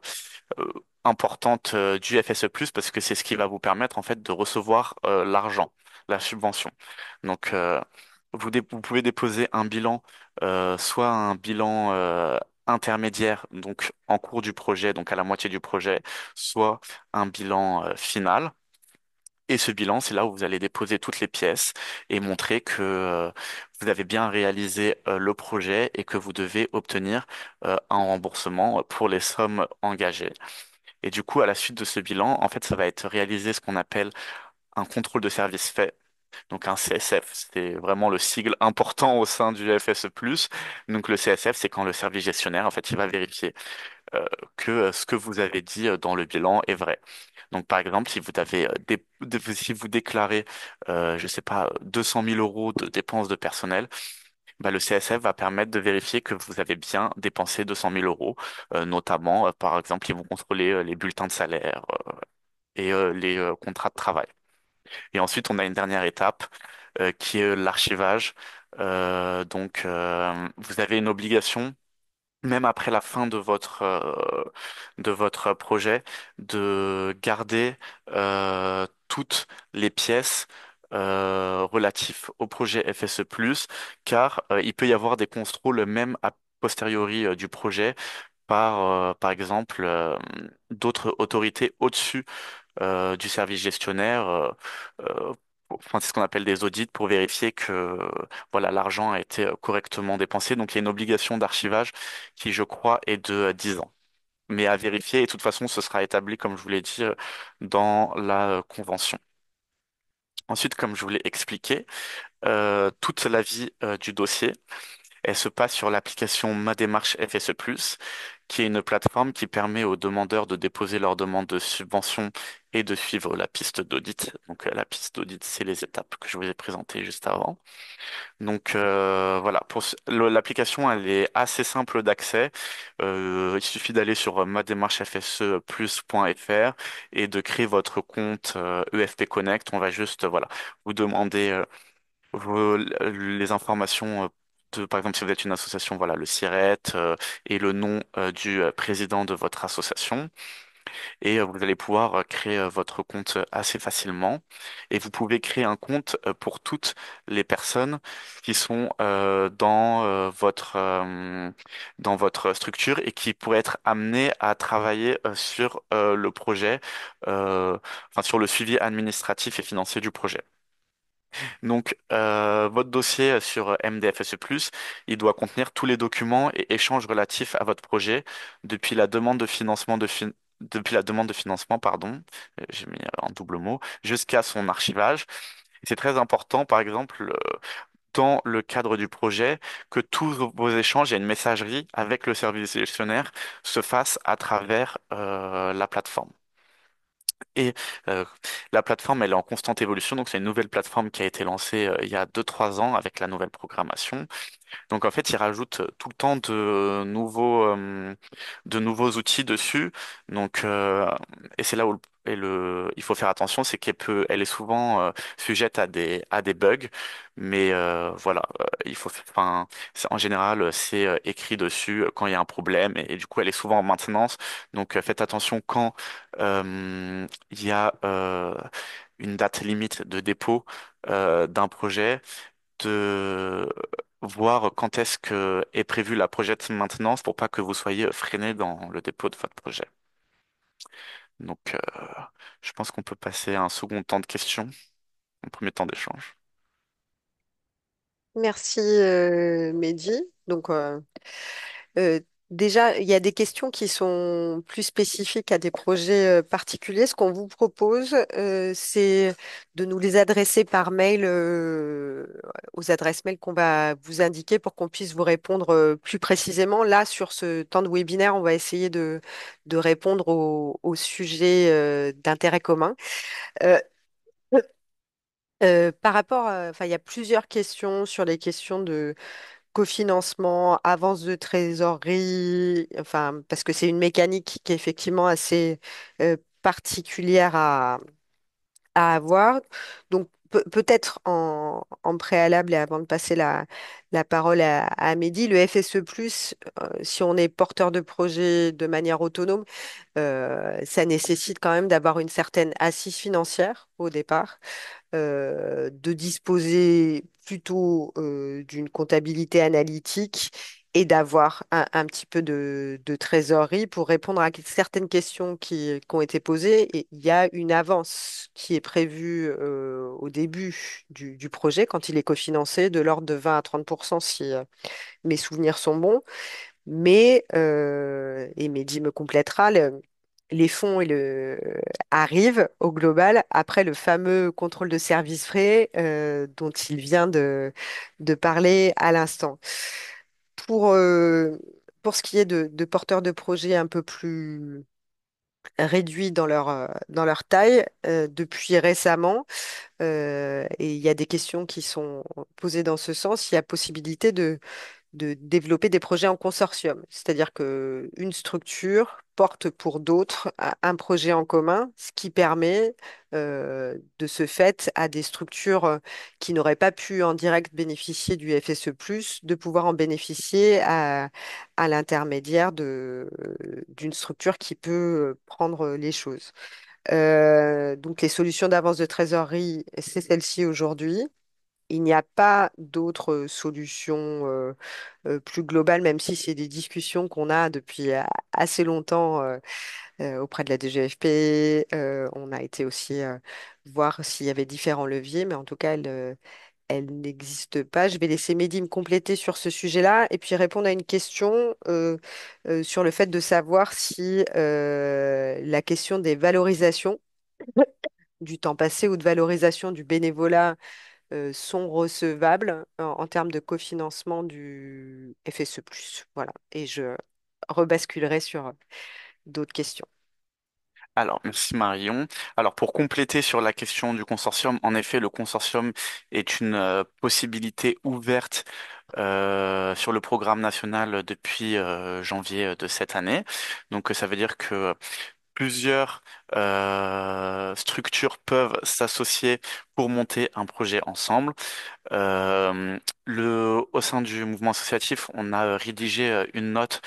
importante du FSE+, parce que c'est ce qui va vous permettre en fait de recevoir l'argent, la subvention. Donc vous pouvez déposer un bilan, soit un bilan intermédiaire, donc en cours du projet, donc à la moitié du projet, soit un bilan final. Et ce bilan, c'est là où vous allez déposer toutes les pièces et montrer que vous avez bien réalisé le projet et que vous devez obtenir un remboursement pour les sommes engagées. Et du coup, à la suite de ce bilan, en fait, ça va être réalisé ce qu'on appelle un contrôle de service fait. Donc un CSF, c'est vraiment le sigle important au sein du FSE+. Donc le CSF, c'est quand le service gestionnaire, en fait, il va vérifier que ce que vous avez dit dans le bilan est vrai. Donc, par exemple, si vous avez si vous déclarez, je sais pas, 200 000 euros de dépenses de personnel, bah, le CSF va permettre de vérifier que vous avez bien dépensé 200 000 euros, notamment, par exemple, ils vont contrôler les bulletins de salaire et les contrats de travail. Et ensuite, on a une dernière étape qui est l'archivage. Vous avez une obligation même après la fin de votre projet, de garder toutes les pièces relatives au projet FSE+, car il peut y avoir des contrôles même a posteriori du projet par exemple, d'autres autorités au-dessus du service gestionnaire. Euh, Enfin, c'est ce qu'on appelle des audits pour vérifier que voilà l'argent a été correctement dépensé. Donc il y a une obligation d'archivage qui, je crois, est de 10 ans. Mais à vérifier, et de toute façon, ce sera établi, comme je vous l'ai dit, dans la convention. Ensuite, comme je vous l'ai expliqué, toute la vie du dossier, elle se passe sur l'application Ma Démarche FSE+, qui est une plateforme qui permet aux demandeurs de déposer leur demande de subvention et de suivre la piste d'audit. Donc la piste d'audit, c'est les étapes que je vous ai présentées juste avant. Donc voilà, l'application, elle est assez simple d'accès. Il suffit d'aller sur madémarchefseplus.fr et de créer votre compte EFP Connect. On va juste voilà vous demander les informations par exemple, si vous êtes une association, voilà, le SIRET et le nom du président de votre association. Et vous allez pouvoir créer votre compte assez facilement. Et vous pouvez créer un compte pour toutes les personnes qui sont dans votre structure et qui pourraient être amenées à travailler sur le projet, enfin sur le suivi administratif et financier du projet. Donc, votre dossier sur MDFSE+, il doit contenir tous les documents et échanges relatifs à votre projet depuis la demande de financement depuis la demande de financement, pardon, j'ai mis en double mot, jusqu'à son archivage. Et c'est très important, par exemple, dans le cadre du projet, que tous vos échanges et une messagerie avec le service gestionnaire se fassent à travers la plateforme. Et euh, la plateforme, elle est en constante évolution, donc c'est une nouvelle plateforme qui a été lancée il y a 2 3 ans avec la nouvelle programmation. Donc en fait, ils rajoutent tout le temps de nouveaux outils dessus. Donc et c'est là où il faut faire attention, c'est elle est souvent sujette à des bugs, mais voilà, enfin, en général, c'est écrit dessus quand il y a un problème et du coup, elle est souvent en maintenance. Donc faites attention quand il y a une date limite de dépôt d'un projet de voir quand est-ce que est prévue la projet de maintenance pour pas que vous soyez freiné dans le dépôt de votre projet. Donc, je pense qu'on peut passer à un second temps de questions, un premier temps d'échange. Merci Mehdi. Donc euh, déjà, il y a des questions qui sont plus spécifiques à des projets particuliers. Ce qu'on vous propose, c'est de nous les adresser par mail aux adresses mail qu'on va vous indiquer pour qu'on puisse vous répondre plus précisément. Là, sur ce temps de webinaire, on va essayer de répondre aux sujets d'intérêt commun. Euh, par rapport enfin, il y a plusieurs questions sur les questions de cofinancement, avance de trésorerie, enfin, parce que c'est une mécanique qui est effectivement assez particulière à avoir. Donc, peut-être en préalable et avant de passer la parole à Mehdi, le FSE+, si on est porteur de projet de manière autonome, ça nécessite quand même d'avoir une certaine assise financière au départ, de disposer plutôt d'une comptabilité analytique et d'avoir un petit peu de trésorerie pour répondre à certaines questions qui ont été posées. Et il y a une avance qui est prévue au début du projet, quand il est cofinancé, de l'ordre de 20 à 30 si mes souvenirs sont bons. Mais, et Mehdi me complétera, les fonds arrivent au global après le fameux contrôle de service frais dont il vient de parler à l'instant. Pour, euh, pour ce qui est de porteurs de projets un peu plus réduits dans leur taille, depuis récemment, et il y a des questions qui sont posées dans ce sens, il y a possibilité de développer des projets en consortium. C'est-à-dire que une structure porte pour d'autres un projet en commun, ce qui permet de ce fait à des structures qui n'auraient pas pu en direct bénéficier du FSE+, de pouvoir en bénéficier à l'intermédiaire d'une structure qui peut prendre les choses. Donc les solutions d'avance de trésorerie, c'est celle-ci aujourd'hui. Il n'y a pas d'autres solutions plus globales, même si c'est des discussions qu'on a depuis assez longtemps auprès de la DGFP. On a été aussi voir s'il y avait différents leviers, mais en tout cas, elle n'existe pas. Je vais laisser Mehdi me compléter sur ce sujet-là et puis répondre à une question sur le fait de savoir si la question des valorisations du temps passé ou de valorisation du bénévolat sont recevables en termes de cofinancement du FSE+. Voilà. Et je rebasculerai sur d'autres questions. Alors, merci Marion. Alors, pour compléter sur la question du consortium, en effet, le consortium est une possibilité ouverte sur le programme national depuis janvier de cette année. Donc, ça veut dire que plusieurs structures peuvent s'associer pour monter un projet ensemble. Euh, Au sein du mouvement associatif, on a rédigé une note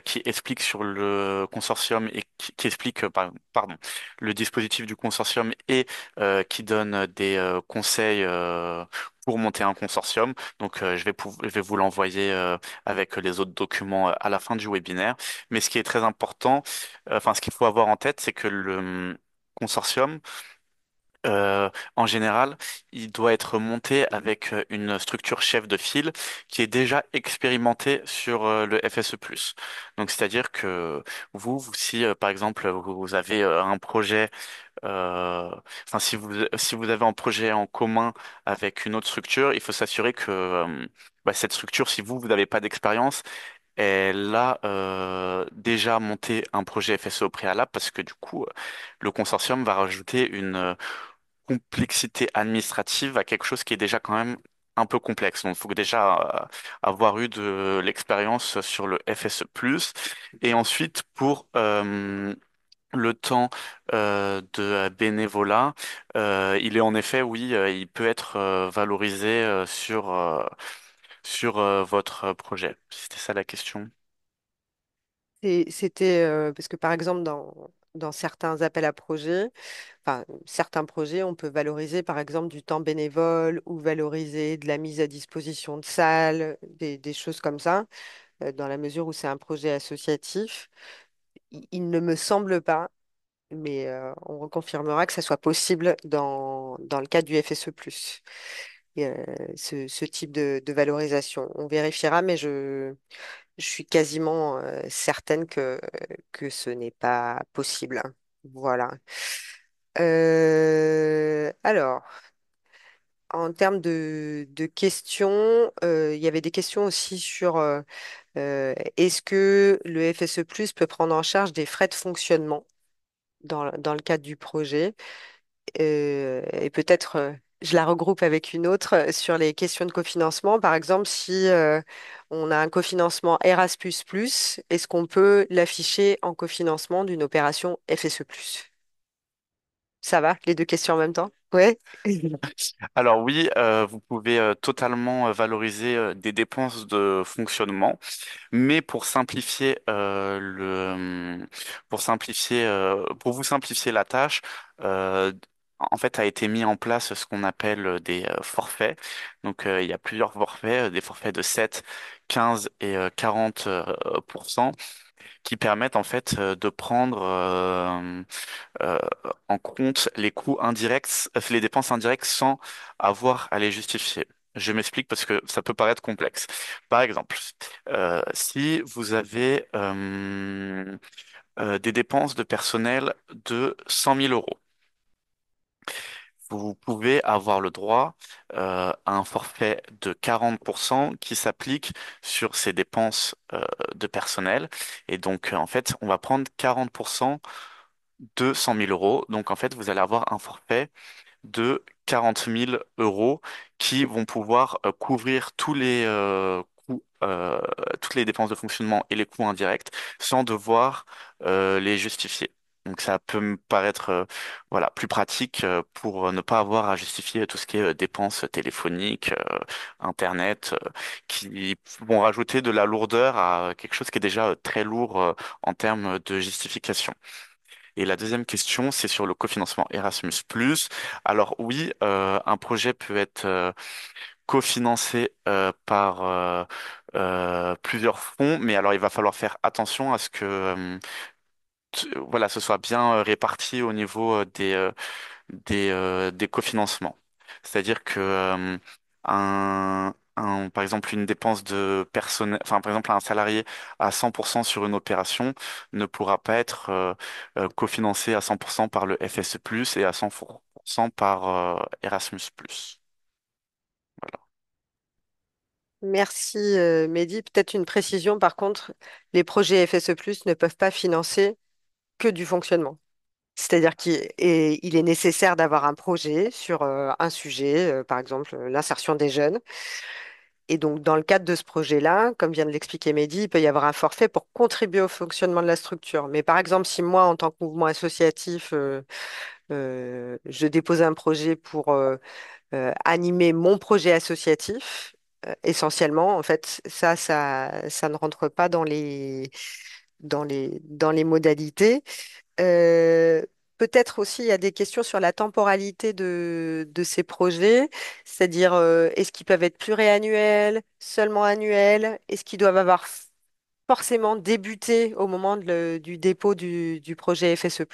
qui explique sur le consortium et qui explique, pardon, le dispositif du consortium et qui donne des conseils pour monter un consortium. Donc, je vais vous l'envoyer avec les autres documents à la fin du webinaire. Mais ce qui est très important, enfin, ce qu'il faut avoir en tête, c'est que le consortium en général, il doit être monté avec une structure chef de file qui est déjà expérimentée sur le FSE+. Donc, c'est-à-dire que si par exemple vous avez un projet, euh, enfin si vous avez un projet en commun avec une autre structure, il faut s'assurer que cette structure, si vous n'avez pas d'expérience, elle a déjà monté un projet FSE au préalable parce que du coup, le consortium va rajouter une complexité administrative à quelque chose qui est déjà quand même un peu complexe. Donc, il faut déjà avoir eu de l'expérience sur le FSE+. Et ensuite, pour le temps de bénévolat, il est en effet, oui, il peut être valorisé sur votre projet. C'était ça la question. C'était parce que par exemple dans certains appels à projets, enfin certains projets, on peut valoriser par exemple du temps bénévole ou valoriser de la mise à disposition de salles, des choses comme ça, dans la mesure où c'est un projet associatif. Il ne me semble pas, mais on reconfirmera que ça soit possible dans le cadre du FSE+. Et, ce type de valorisation. On vérifiera, mais je suis quasiment certaine que ce n'est pas possible. Voilà. Alors, en termes de questions, il y avait des questions aussi sur est-ce que le FSE+ peut prendre en charge des frais de fonctionnement dans le cadre du projet? Et peut-être je la regroupe avec une autre sur les questions de cofinancement. Par exemple, si on a un cofinancement Erasmus+, est-ce qu'on peut l'afficher en cofinancement d'une opération FSE+? Ça va, les deux questions en même temps? Ouais. Alors oui, vous pouvez totalement valoriser des dépenses de fonctionnement. Mais pour vous simplifier la tâche, en fait, a été mis en place ce qu'on appelle des forfaits. Donc, il y a plusieurs forfaits, des forfaits de 7, 15 et 40 pour cent qui permettent en fait de prendre euh, en compte les coûts indirects, les dépenses indirectes sans avoir à les justifier. Je m'explique parce que ça peut paraître complexe. Par exemple, si vous avez des dépenses de personnel de 100 000 euros, vous pouvez avoir le droit à un forfait de 40% qui s'applique sur ces dépenses de personnel. Et donc, en fait, on va prendre 40% de 100 000 euros. Donc, en fait, vous allez avoir un forfait de 40 000 euros qui vont pouvoir couvrir tous les coûts, toutes les dépenses de fonctionnement et les coûts indirects sans devoir les justifier. Donc ça peut me paraître voilà plus pratique pour ne pas avoir à justifier tout ce qui est dépenses téléphoniques, Internet, qui vont rajouter de la lourdeur à quelque chose qui est déjà très lourd en termes de justification. Et la deuxième question, c'est sur le cofinancement Erasmus+. Alors oui, un projet peut être cofinancé par plusieurs fonds, mais alors il va falloir faire attention à ce que voilà, ce soit bien réparti au niveau des cofinancements. C'est-à-dire que par exemple, une dépense de personnel, enfin, par exemple, un salarié à 100% sur une opération ne pourra pas être cofinancé à 100% par le FSE+, et à 100% par Erasmus+. Voilà. Merci, Mehdi. Peut-être une précision, par contre, les projets FSE+ ne peuvent pas financer que du fonctionnement. C'est-à-dire qu'il est nécessaire d'avoir un projet sur un sujet, par exemple l'insertion des jeunes. Et donc, dans le cadre de ce projet-là, comme vient de l'expliquer Mehdi, il peut y avoir un forfait pour contribuer au fonctionnement de la structure. Mais par exemple, si moi, en tant que mouvement associatif, je dépose un projet pour animer mon projet associatif, essentiellement, en fait, ça ne rentre pas dans les modalités. Euh, Peut-être aussi, il y a des questions sur la temporalité de ces projets, c'est-à-dire est-ce qu'ils peuvent être pluriannuels, seulement annuels, est-ce qu'ils doivent avoir forcément débuté au moment du dépôt du projet FSE+.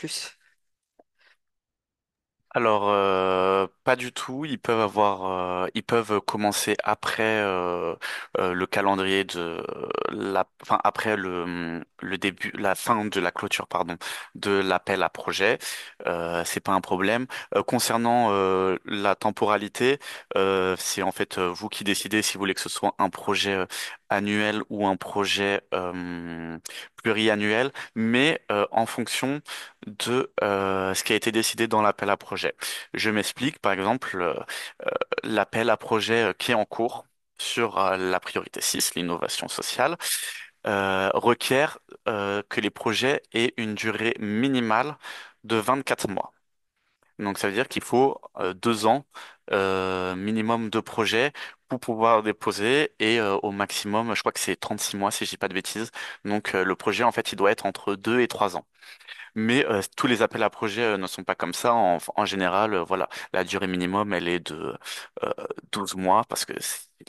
Alors, pas du tout. Ils peuvent commencer après le calendrier enfin après le début, la fin de la clôture, pardon, de l'appel à projet. C'est pas un problème. Concernant la temporalité, c'est en fait vous qui décidez si vous voulez que ce soit un projet annuel ou un projet pluriannuel, mais en fonction de ce qui a été décidé dans l'appel à projet. Je m'explique, par exemple, l'appel à projet qui est en cours sur la priorité 6, l'innovation sociale, requiert que les projets aient une durée minimale de 24 mois. Donc ça veut dire qu'il faut 2 ans minimum de projet pour pouvoir déposer et au maximum, je crois que c'est 36 mois si je dis pas de bêtises. Donc le projet en fait il doit être entre 2 et 3 ans. Mais tous les appels à projets ne sont pas comme ça. En général, voilà, la durée minimum, elle est de 12 mois parce que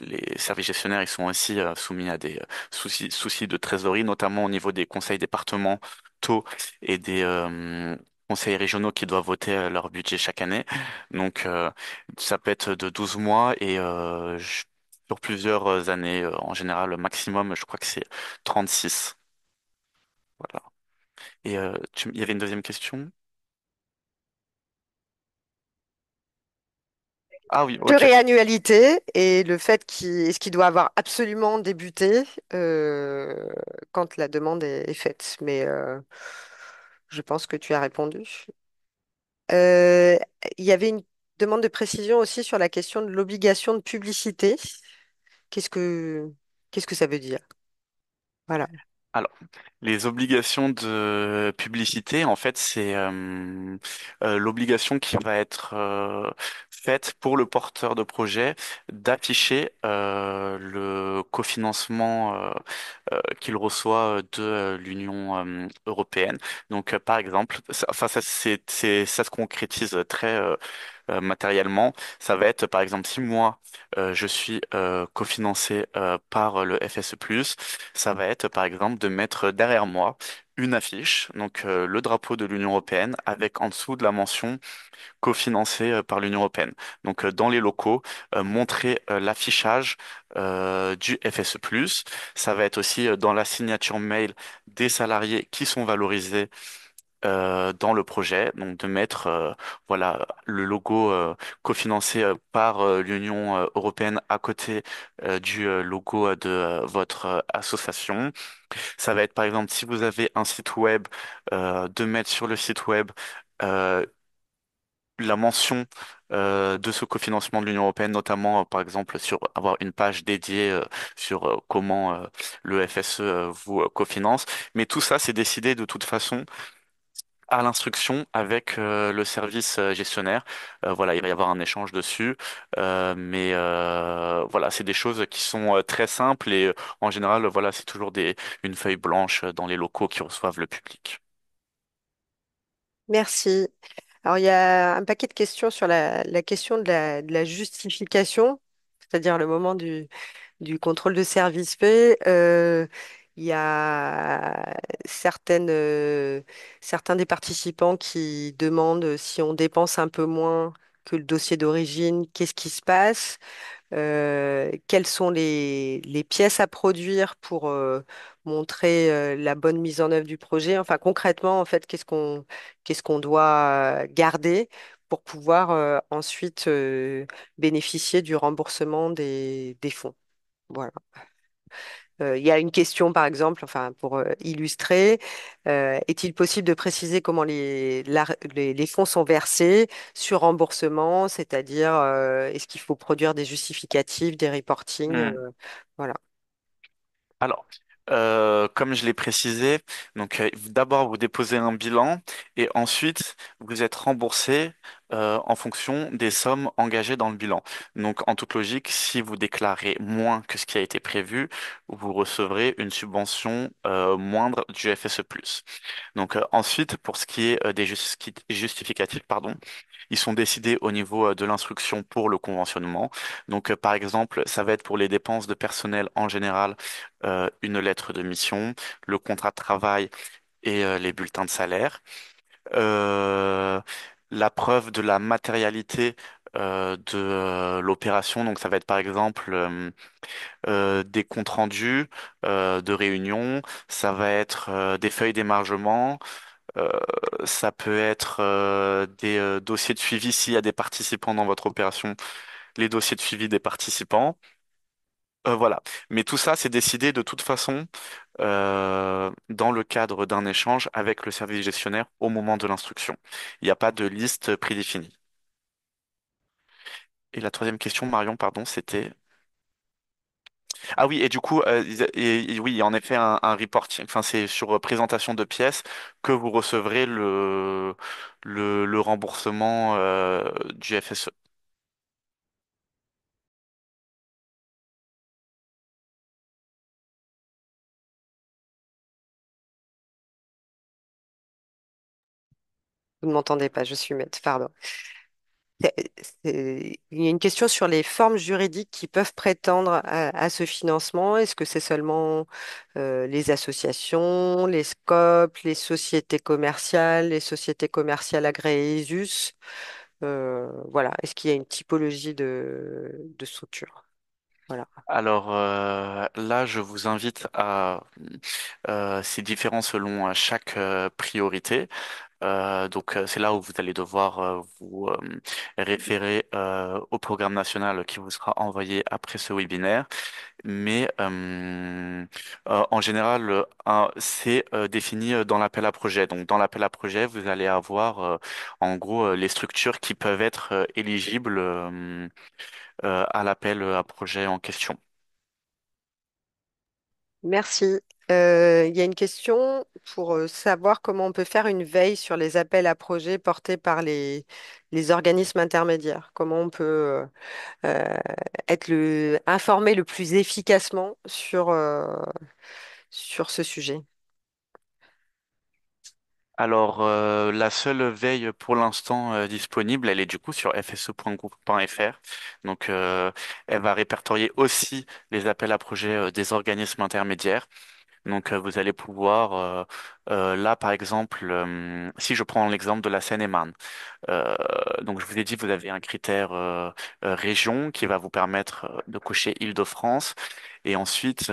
les services gestionnaires, ils sont aussi soumis à des soucis de trésorerie, notamment au niveau des conseils départementaux et des conseils régionaux qui doivent voter leur budget chaque année. Donc, ça peut être de 12 mois et sur plusieurs années. En général, le maximum, je crois que c'est 36. Voilà. Et il y avait une deuxième question? Ah oui, ok. Pluriannualité et le fait est-ce qu'il doit avoir absolument débuté quand la demande est faite. Mais je pense que tu as répondu. Euh, il y avait une demande de précision aussi sur la question de l'obligation de publicité. Qu'est-ce que, qu'est-ce que ça veut dire? Voilà. Alors, les obligations de publicité, en fait, c'est l'obligation qui va être fait pour le porteur de projet d'afficher le cofinancement qu'il reçoit de l'Union européenne. Donc, par exemple, enfin, ça se concrétise très matériellement. Ça va être, par exemple, si moi, je suis cofinancé par le FSE+, ça va être, par exemple, de mettre derrière moi une affiche, donc le drapeau de l'Union européenne, avec en dessous de la mention cofinancé par l'Union européenne. Donc, dans les locaux, montrer l'affichage du FSE+. Ça va être aussi dans la signature mail des salariés qui sont valorisés dans le projet, donc de mettre voilà le logo cofinancé par l'Union européenne à côté du logo de votre association. Ça va être par exemple si vous avez un site web, de mettre sur le site web euh, la mention de ce cofinancement de l'Union européenne, notamment par exemple sur avoir une page dédiée sur comment le FSE vous cofinance. Mais tout ça, c'est décidé de toute façon à l'instruction avec le service gestionnaire. Voilà, il va y avoir un échange dessus, mais voilà, c'est des choses qui sont très simples et en général, voilà, c'est toujours une feuille blanche dans les locaux qui reçoivent le public. Merci. Alors, il y a un paquet de questions sur la question de la justification, c'est-à-dire le moment du contrôle de service fait. Il y a certains des participants qui demandent si on dépense un peu moins que le dossier d'origine, qu'est-ce qui se passe? Quelles sont les pièces à produire pour montrer la bonne mise en œuvre du projet. Enfin, concrètement, en fait, qu'est-ce qu'on doit garder pour pouvoir ensuite bénéficier du remboursement des fonds. Voilà. Il y a une question, par exemple, enfin, pour illustrer, est-il possible de préciser comment les fonds sont versés sur remboursement, c'est-à-dire est-ce qu'il faut produire des justificatifs, des reportings, voilà. Alors, comme je l'ai précisé, donc d'abord vous déposez un bilan et ensuite vous êtes remboursé en fonction des sommes engagées dans le bilan. Donc, en toute logique, si vous déclarez moins que ce qui a été prévu, vous recevrez une subvention moindre du FSE+. Donc, ensuite, pour ce qui est des justificatifs, pardon, ils sont décidés au niveau de l'instruction pour le conventionnement. Donc, par exemple, ça va être pour les dépenses de personnel en général, une lettre de mission, le contrat de travail et les bulletins de salaire. Euh, la preuve de la matérialité de l'opération. Donc, ça va être par exemple des comptes rendus de réunion. Ça va être des feuilles d'émargement. Euh, Ça peut être des dossiers de suivi s'il y a des participants dans votre opération, les dossiers de suivi des participants. Voilà. Mais tout ça, c'est décidé de toute façon dans le cadre d'un échange avec le service gestionnaire au moment de l'instruction. Il n'y a pas de liste prédéfinie. Et la troisième question, Marion, pardon, c'était... Ah oui, et du coup, oui, il y a en effet un reporting, enfin c'est sur présentation de pièces que vous recevrez le remboursement du FSE. Vous ne m'entendez pas, je suis muette, pardon. C'est- Il y a une question sur les formes juridiques qui peuvent prétendre à ce financement. Est-ce que c'est seulement les associations, les SCOP, les sociétés commerciales agréées ESUS? Voilà. Est-ce qu'il y a une typologie de structure? Voilà. Alors là, je vous invite à... c'est différent selon chaque priorité. Donc c'est là où vous allez devoir vous référer au programme national qui vous sera envoyé après ce webinaire. Mais en général, c'est défini dans l'appel à projet. Donc dans l'appel à projet, vous allez avoir en gros les structures qui peuvent être éligibles à l'appel à projet en question. Merci. Il y a une question pour savoir comment on peut faire une veille sur les appels à projets portés par les organismes intermédiaires. Comment on peut informé le plus efficacement sur ce sujet. Alors, la seule veille pour l'instant disponible, elle est du coup sur fse.gouv.fr. Donc, elle va répertorier aussi les appels à projets des organismes intermédiaires. Donc, vous allez pouvoir, là, par exemple, si je prends l'exemple de la Seine-et-Marne, donc je vous ai dit, vous avez un critère région qui va vous permettre de cocher Île-de-France. Et ensuite,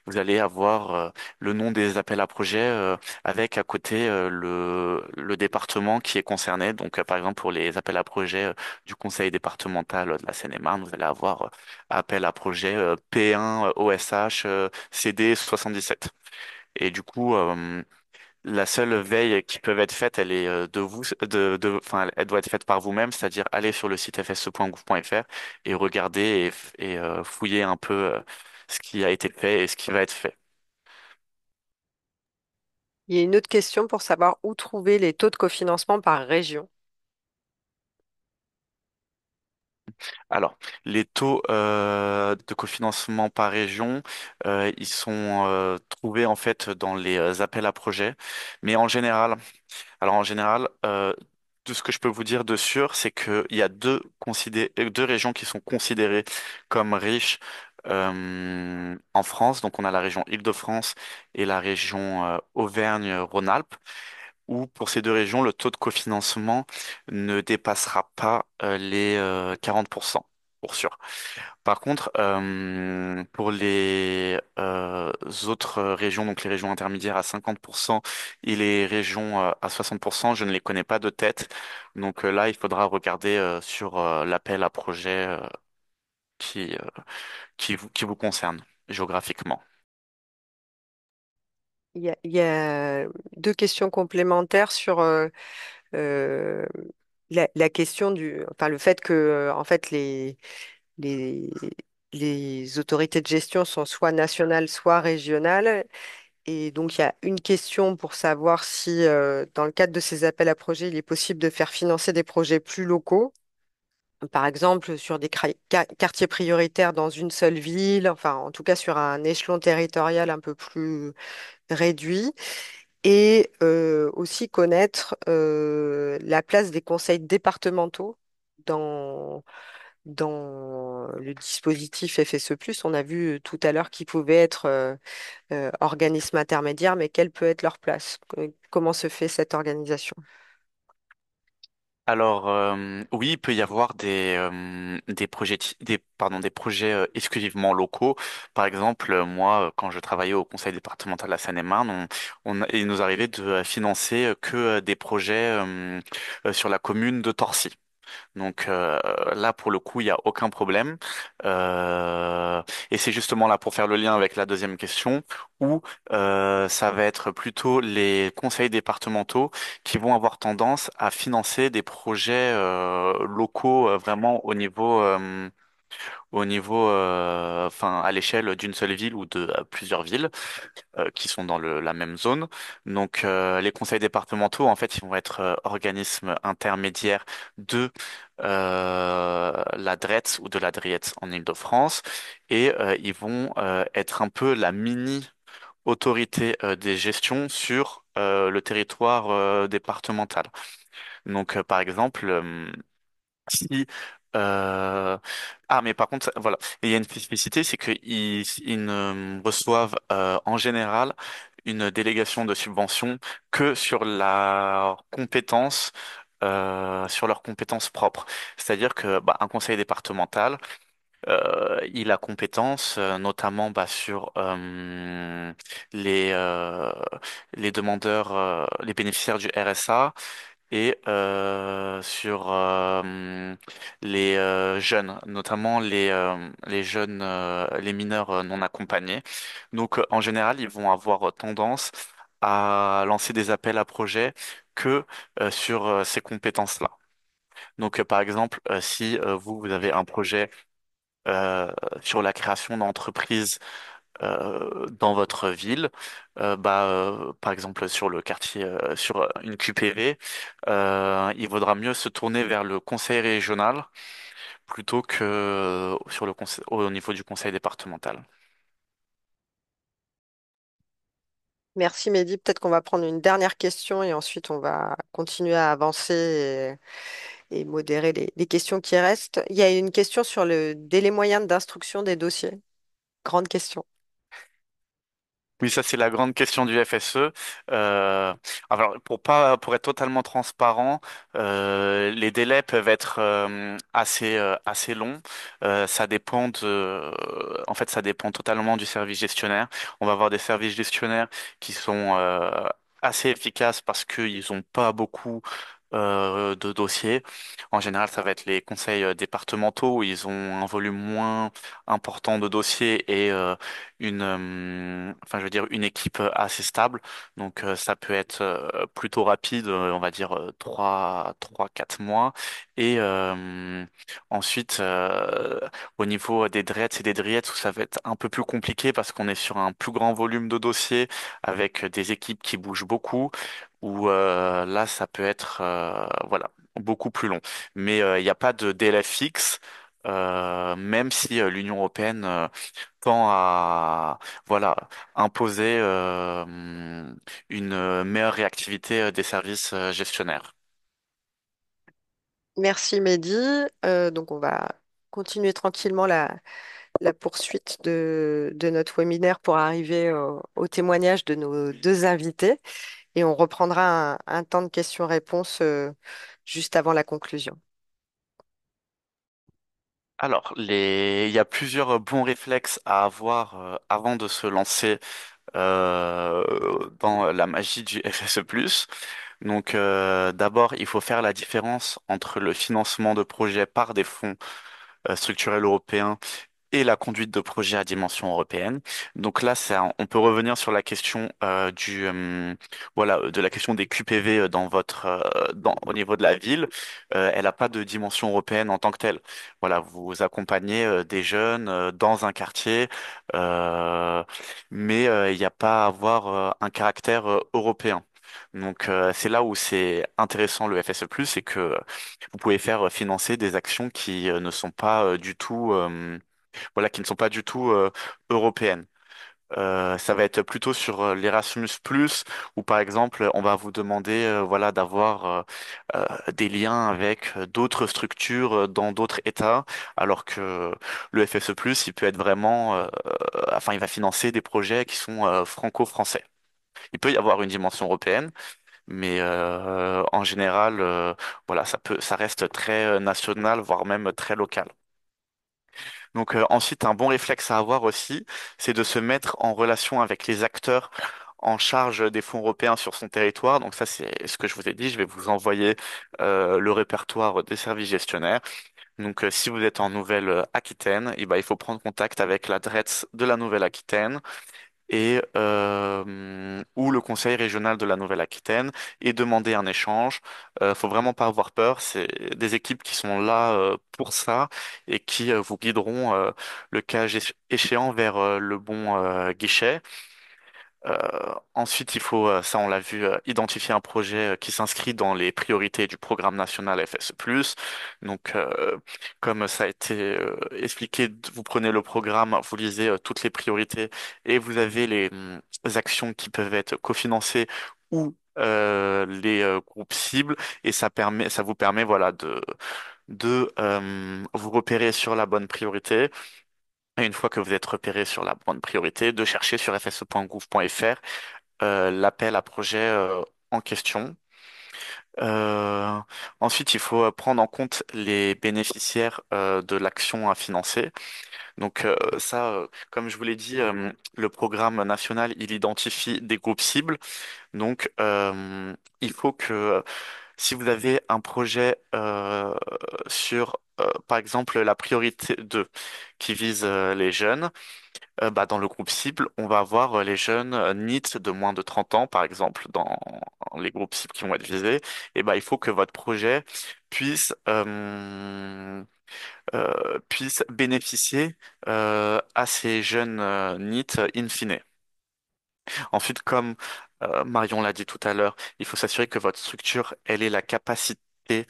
vous allez avoir le nom des appels à projets avec à côté le département qui est concerné. Donc, par exemple, pour les appels à projets du conseil départemental de la Seine-et-Marne, vous allez avoir appel à projet P1 OSH CD 77. Et du coup, la seule veille qui peut être faite, elle est de vous, enfin, elle doit être faite par vous-même, c'est-à-dire aller sur le site fse.gouv.fr et regarder et fouiller un peu ce qui a été fait et ce qui va être fait. Il y a une autre question pour savoir où trouver les taux de cofinancement par région. Alors, les taux de cofinancement par région, ils sont trouvés en fait dans les appels à projets, mais en général. Alors en général, tout ce que je peux vous dire de sûr, c'est qu'il y a deux régions qui sont considérées comme riches en France. Donc on a la région Île-de-France et la région Auvergne-Rhône-Alpes, où pour ces deux régions, le taux de cofinancement ne dépassera pas les 40%, pour sûr. Par contre, pour les autres régions, donc les régions intermédiaires à 50% et les régions à 60%, je ne les connais pas de tête. Donc là, il faudra regarder sur l'appel à projet qui, qui vous concerne géographiquement. Il y a deux questions complémentaires sur euh, la question enfin le fait que en fait les, les autorités de gestion sont soit nationales, soit régionales. Et donc, il y a une question pour savoir si, dans le cadre de ces appels à projets, il est possible de faire financer des projets plus locaux, par exemple sur des quartiers prioritaires dans une seule ville, enfin, en tout cas sur un échelon territorial un peu plus réduit, et aussi connaître la place des conseils départementaux dans, dans le dispositif FSE+. On a vu tout à l'heure qu'ils pouvaient être organismes intermédiaires, mais quelle peut être leur place? Comment se fait cette organisation? Alors oui, il peut y avoir des projets des projets exclusivement locaux. Par exemple, moi, quand je travaillais au conseil départemental de la Seine-et-Marne, il nous arrivait de financer que des projets sur la commune de Torcy. Donc là, pour le coup, il n'y a aucun problème. Et c'est justement là pour faire le lien avec la deuxième question, où ça va être plutôt les conseils départementaux qui vont avoir tendance à financer des projets locaux vraiment enfin, à l'échelle d'une seule ville ou de plusieurs villes qui sont dans la même zone. Donc, les conseils départementaux, en fait, ils vont être organismes intermédiaires de la DREETS ou de la DRIETS en Île-de-France et ils vont être un peu la mini autorité des gestions sur le territoire départemental. Donc, par exemple, si mais par contre, voilà, il y a une spécificité, c'est qu'ils ne reçoivent en général une délégation de subvention que sur leurs compétences propres. C'est-à-dire que bah, un conseil départemental, il a compétence notamment bah, sur les euh, les demandeurs, les bénéficiaires du RSA et sur les jeunes, notamment les jeunes, les mineurs non accompagnés. Donc, en général, ils vont avoir tendance à lancer des appels à projets que sur ces compétences-là. Donc, par exemple, si vous avez un projet sur la création d'entreprises dans votre ville, par exemple sur le quartier, sur une QPV, il vaudra mieux se tourner vers le conseil régional plutôt que sur au niveau du conseil départemental. Merci Mehdi. Peut-être qu'on va prendre une dernière question et ensuite on va continuer à avancer et modérer les questions qui restent. Il y a une question sur le délai moyen d'instruction des dossiers. Grande question. Oui, ça c'est la grande question du FSE. Alors pour être totalement transparent, les délais peuvent être assez longs. Ça dépend en fait, ça dépend totalement du service gestionnaire. On va avoir des services gestionnaires qui sont assez efficaces parce qu'ils n'ont pas beaucoup de dossiers. En général, ça va être les conseils départementaux où ils ont un volume moins important de dossiers et enfin, je veux dire, une équipe assez stable. Donc, ça peut être plutôt rapide, on va dire 4 mois. Et ensuite, au niveau des dreads et des driettes, où ça va être un peu plus compliqué parce qu'on est sur un plus grand volume de dossiers avec des équipes qui bougent beaucoup, où là, ça peut être, voilà, beaucoup plus long. Mais il n'y a pas de délai fixe. Même si l'Union européenne tend à voilà imposer une meilleure réactivité des services gestionnaires. Merci Mehdi. Donc on va continuer tranquillement la poursuite de notre webinaire pour arriver au témoignage de nos deux invités et on reprendra un temps de questions-réponses juste avant la conclusion. Alors, il y a plusieurs bons réflexes à avoir avant de se lancer dans la magie du FSE+. Donc, d'abord, il faut faire la différence entre le financement de projets par des fonds structurels européens et la conduite de projets à dimension européenne. Donc là, on peut revenir sur la question de la question des QPV dans au niveau de la ville. Elle n'a pas de dimension européenne en tant que telle. Voilà, vous accompagnez des jeunes dans un quartier, euh, mais il n'y a pas à avoir un caractère européen. Donc c'est là où c'est intéressant le FSE+, c'est que vous pouvez faire financer des actions qui ne sont pas du tout voilà, qui ne sont pas du tout européennes. Ça va être plutôt sur l'Erasmus+, où par exemple, on va vous demander voilà, d'avoir des liens avec d'autres structures dans d'autres États, alors que le FSE+, il peut être vraiment, enfin, il va financer des projets qui sont franco-français. Il peut y avoir une dimension européenne, mais en général, voilà, ça reste très national, voire même très local. Donc ensuite, un bon réflexe à avoir aussi, c'est de se mettre en relation avec les acteurs en charge des fonds européens sur son territoire. Donc ça, c'est ce que je vous ai dit. Je vais vous envoyer le répertoire des services gestionnaires. Donc si vous êtes en Nouvelle-Aquitaine, eh ben, il faut prendre contact avec la DRETS de la Nouvelle-Aquitaine et ou le conseil régional de la Nouvelle-Aquitaine et demander un échange. Faut vraiment pas avoir peur. C'est des équipes qui sont là pour ça et qui vous guideront le cas échéant vers le bon guichet. Ensuite, il faut, ça on l'a vu, identifier un projet qui s'inscrit dans les priorités du programme national FSE+. Donc, comme ça a été expliqué, vous prenez le programme, vous lisez toutes les priorités et vous avez les actions qui peuvent être cofinancées ou les groupes cibles et ça vous permet voilà de vous repérer sur la bonne priorité. Et une fois que vous êtes repéré sur la bonne priorité, de chercher sur fse.gouv.fr l'appel à projet en question. Euh, Ensuite, il faut prendre en compte les bénéficiaires de l'action à financer. Donc ça, comme je vous l'ai dit, le programme national, il identifie des groupes cibles. Donc il faut que si vous avez un projet sur, par exemple, la priorité 2 qui vise les jeunes, dans le groupe cible, on va avoir les jeunes NEET de moins de 30 ans, par exemple, dans les groupes cibles qui vont être visés. Et il faut que votre projet puisse puissent bénéficier à ces jeunes NEET in fine. Ensuite, comme Marion l'a dit tout à l'heure, il faut s'assurer que votre structure, elle ait la capacité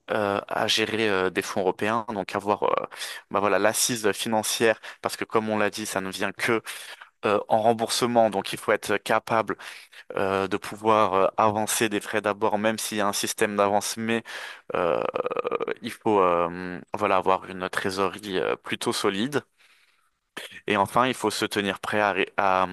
à gérer des fonds européens, donc avoir bah voilà, l'assise financière, parce que comme on l'a dit, ça ne vient que en remboursement, donc il faut être capable de pouvoir avancer des frais d'abord, même s'il y a un système d'avance, mais euh, il faut voilà, avoir une trésorerie plutôt solide. Et enfin, il faut se tenir prêt à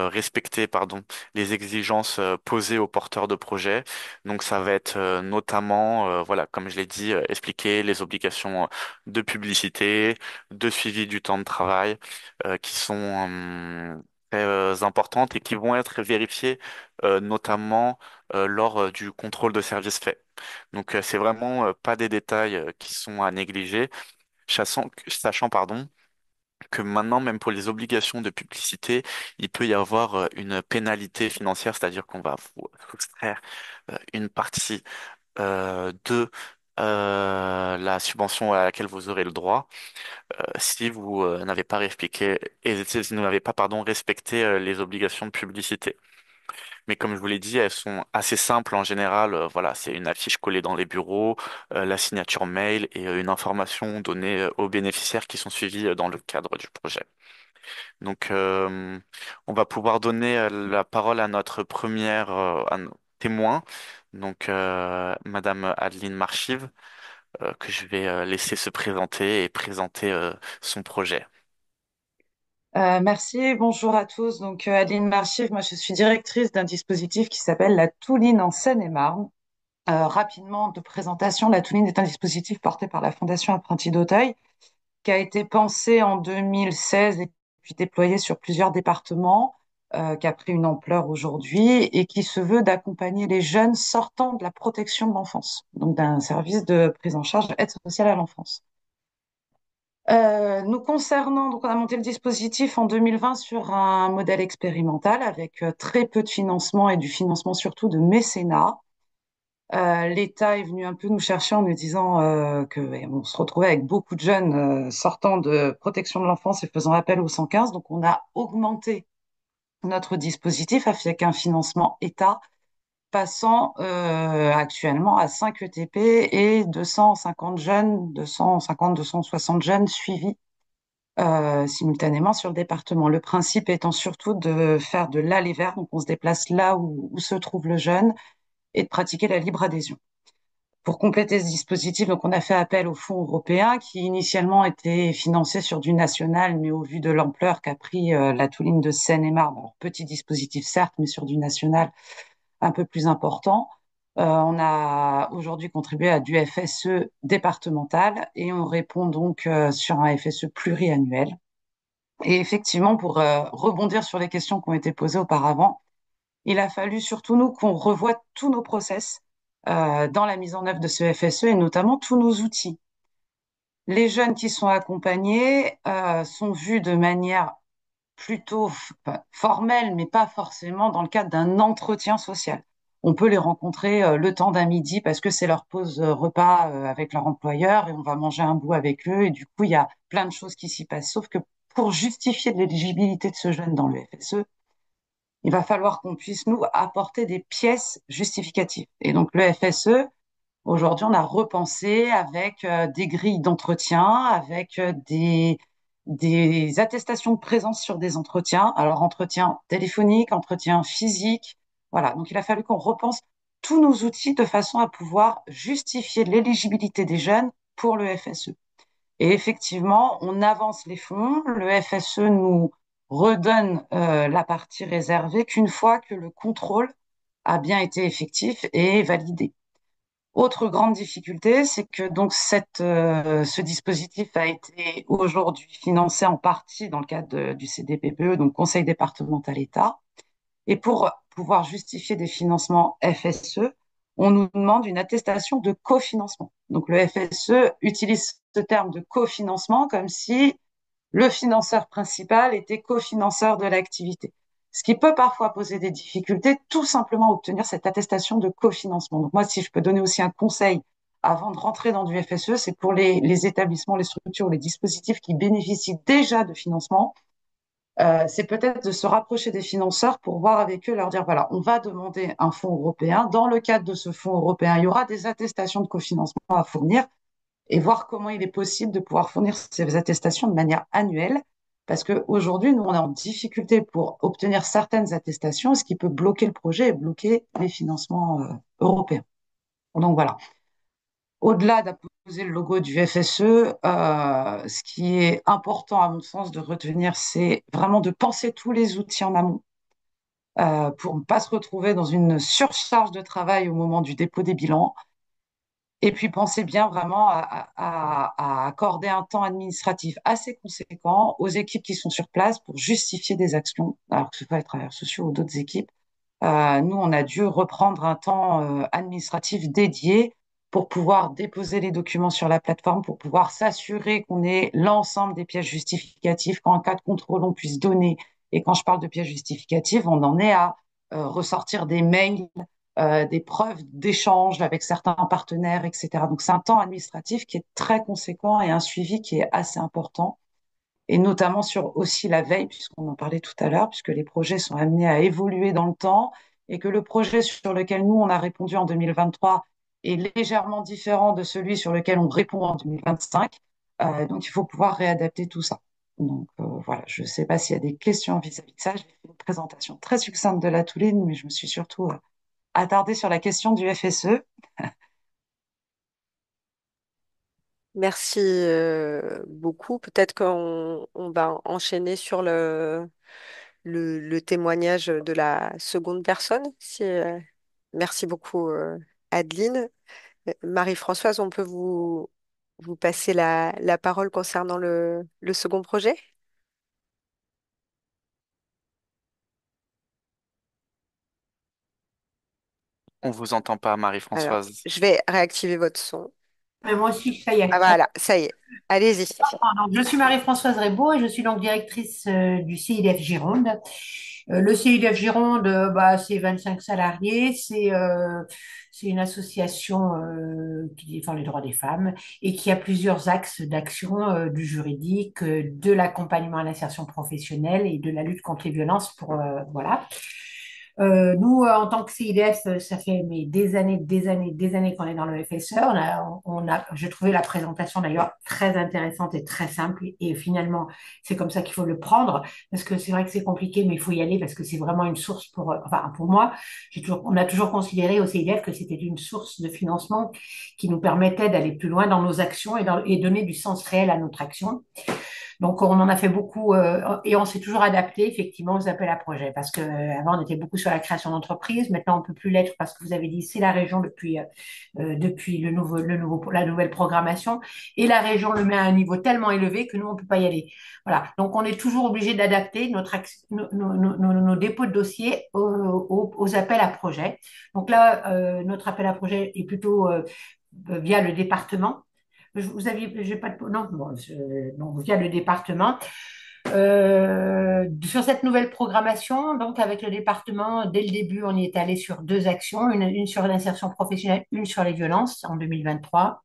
respecter, pardon, les exigences posées aux porteurs de projets. Donc, ça va être notamment, voilà, comme je l'ai dit, expliquer les obligations de publicité, de suivi du temps de travail, qui sont très importantes et qui vont être vérifiées, notamment lors du contrôle de service fait. Donc, c'est vraiment pas des détails qui sont à négliger, sachant, pardon, que maintenant, même pour les obligations de publicité, il peut y avoir une pénalité financière, c'est-à-dire qu'on va vous soustraire une partie de la subvention à laquelle vous aurez le droit si vous n'avez pas respecté et si vous n'avez pas, pardon, respecté les obligations de publicité. Mais comme je vous l'ai dit, elles sont assez simples en général. Voilà, c'est une affiche collée dans les bureaux, la signature mail et une information donnée aux bénéficiaires qui sont suivis dans le cadre du projet. Donc, on va pouvoir donner la parole à notre première témoin, donc Madame Adeline Marchive, que je vais laisser se présenter et présenter son projet. Merci, bonjour à tous. Donc, Adeline Marchive, moi je suis directrice d'un dispositif qui s'appelle la Touline en Seine-et-Marne. Rapidement, de présentation, la Touline est un dispositif porté par la Fondation Apprentis d'Auteuil qui a été pensé en 2016 et puis déployé sur plusieurs départements, qui a pris une ampleur aujourd'hui et qui se veut d'accompagner les jeunes sortant de la protection de l'enfance, donc d'un service de prise en charge aide sociale à l'enfance. Nous concernant, donc on a monté le dispositif en 2020 sur un modèle expérimental avec très peu de financement et du financement surtout de mécénat. L'État est venu un peu nous chercher en nous disant que on se retrouvait avec beaucoup de jeunes sortant de protection de l'enfance et faisant appel au 115. Donc on a augmenté notre dispositif avec un financement État passant actuellement à 5 ETP et 250 jeunes, 250, 260 jeunes suivis simultanément sur le département. Le principe étant surtout de faire de l'aller vers, donc on se déplace là où se trouve le jeune et de pratiquer la libre adhésion. Pour compléter ce dispositif, donc on a fait appel aux fonds européens qui initialement étaient financés sur du national, mais au vu de l'ampleur qu'a pris la Touline de Seine-et-Marne, alors petit dispositif certes, mais sur du national un peu plus important. On a aujourd'hui contribué à du FSE départemental et on répond donc sur un FSE pluriannuel. Et effectivement, pour rebondir sur les questions qui ont été posées auparavant, il a fallu surtout nous qu'on revoie tous nos process dans la mise en œuvre de ce FSE et notamment tous nos outils. Les jeunes qui sont accompagnés sont vus de manière plutôt formelle, mais pas forcément dans le cadre d'un entretien social. On peut les rencontrer le temps d'un midi parce que c'est leur pause repas avec leur employeur et on va manger un bout avec eux et du coup il y a plein de choses qui s'y passent. Sauf que pour justifier de l'éligibilité de ce jeune dans le FSE, il va falloir qu'on puisse nous apporter des pièces justificatives. Et donc le FSE, aujourd'hui, on a repensé avec des grilles d'entretien, avec des attestations de présence sur des entretiens. Alors, entretien téléphonique, entretien physique. Voilà. Donc, il a fallu qu'on repense tous nos outils de façon à pouvoir justifier l'éligibilité des jeunes pour le FSE. Et effectivement, on avance les fonds. Le FSE nous redonne la partie réservée qu'une fois que le contrôle a bien été effectif et validé. Autre grande difficulté, c'est que donc ce dispositif a été aujourd'hui financé en partie dans le cadre du CDPPE, donc Conseil départemental État. Et pour pouvoir justifier des financements FSE, on nous demande une attestation de cofinancement. Donc le FSE utilise ce terme de cofinancement comme si le financeur principal était cofinanceur de l'activité. Ce qui peut parfois poser des difficultés, tout simplement obtenir cette attestation de cofinancement. Donc moi, si je peux donner aussi un conseil avant de rentrer dans du FSE, c'est pour les établissements, les structures, les dispositifs qui bénéficient déjà de financement, c'est peut-être de se rapprocher des financeurs pour voir avec eux, leur dire, voilà, on va demander un fonds européen. Dans le cadre de ce fonds européen, il y aura des attestations de cofinancement à fournir et voir comment il est possible de pouvoir fournir ces attestations de manière annuelle. Parce qu'aujourd'hui, nous, on est en difficulté pour obtenir certaines attestations, ce qui peut bloquer le projet et bloquer les financements européens. Donc voilà. Au-delà d'apposer le logo du FSE, ce qui est important à mon sens de retenir, c'est vraiment de penser tous les outils en amont pour ne pas se retrouver dans une surcharge de travail au moment du dépôt des bilans. Et puis pensez bien vraiment à accorder un temps administratif assez conséquent aux équipes qui sont sur place pour justifier des actions, alors que ce soit les travailleurs sociaux ou d'autres équipes. Nous, on a dû reprendre un temps administratif dédié pour pouvoir déposer les documents sur la plateforme, pour pouvoir s'assurer qu'on ait l'ensemble des pièces justificatives, qu'en cas de contrôle, on puisse donner. Et quand je parle de pièces justificatives, on en est à ressortir des mails, des preuves d'échange avec certains partenaires, etc. Donc, c'est un temps administratif qui est très conséquent et un suivi qui est assez important et notamment sur aussi la veille, puisqu'on en parlait tout à l'heure, puisque les projets sont amenés à évoluer dans le temps et que le projet sur lequel nous, on a répondu en 2023 est légèrement différent de celui sur lequel on répond en 2025. Donc, il faut pouvoir réadapter tout ça. Donc, voilà, je ne sais pas s'il y a des questions vis-à-vis de ça. J'ai fait une présentation très succincte de la Touline, mais je me suis surtout attardée sur la question du FSE. Merci beaucoup. Peut-être qu'on va enchaîner sur le témoignage de la seconde personne. Merci beaucoup, Adeline. Marie-Françoise, on peut vous passer la parole concernant le second projet? On vous entend pas, Alors, Marie-Françoise. je vais réactiver votre son. Mais moi aussi, ça y Ah est. voilà, ça y est. Allez-y. Donc, je suis Marie-Françoise Rebaud et je suis donc directrice du CIDF Gironde. Le CIDF Gironde, bah, c'est 25 salariés, c'est une association qui défend les droits des femmes et qui a plusieurs axes d'action, du juridique, de l'accompagnement à l'insertion professionnelle et de la lutte contre les violences pour, voilà. Nous, en tant que CIDF, ça fait mais des années qu'on est dans le FSE. J'ai trouvé la présentation d'ailleurs très intéressante et très simple. Et finalement, c'est comme ça qu'il faut le prendre, parce que c'est vrai que c'est compliqué, mais il faut y aller parce que c'est vraiment une source pour, enfin, pour moi, on a toujours considéré au CIDF que c'était une source de financement qui nous permettait d'aller plus loin dans nos actions et donner du sens réel à notre action. Donc, on en a fait beaucoup et on s'est toujours adapté effectivement aux appels à projets parce que avant on était beaucoup sur la création d'entreprises. Maintenant, on peut plus l'être parce que vous avez dit c'est la région depuis la nouvelle programmation et la région le met à un niveau tellement élevé que nous on peut pas y aller. Voilà. Donc, on est toujours obligé d'adapter nos dépôts de dossiers aux appels à projets. Donc là, notre appel à projet est plutôt via le département. Vous aviez, j'ai pas de, non, bon, donc via le département. Sur cette nouvelle programmation, donc avec le département, dès le début, on y est allé sur deux actions, une sur l'insertion professionnelle, une sur les violences en 2023,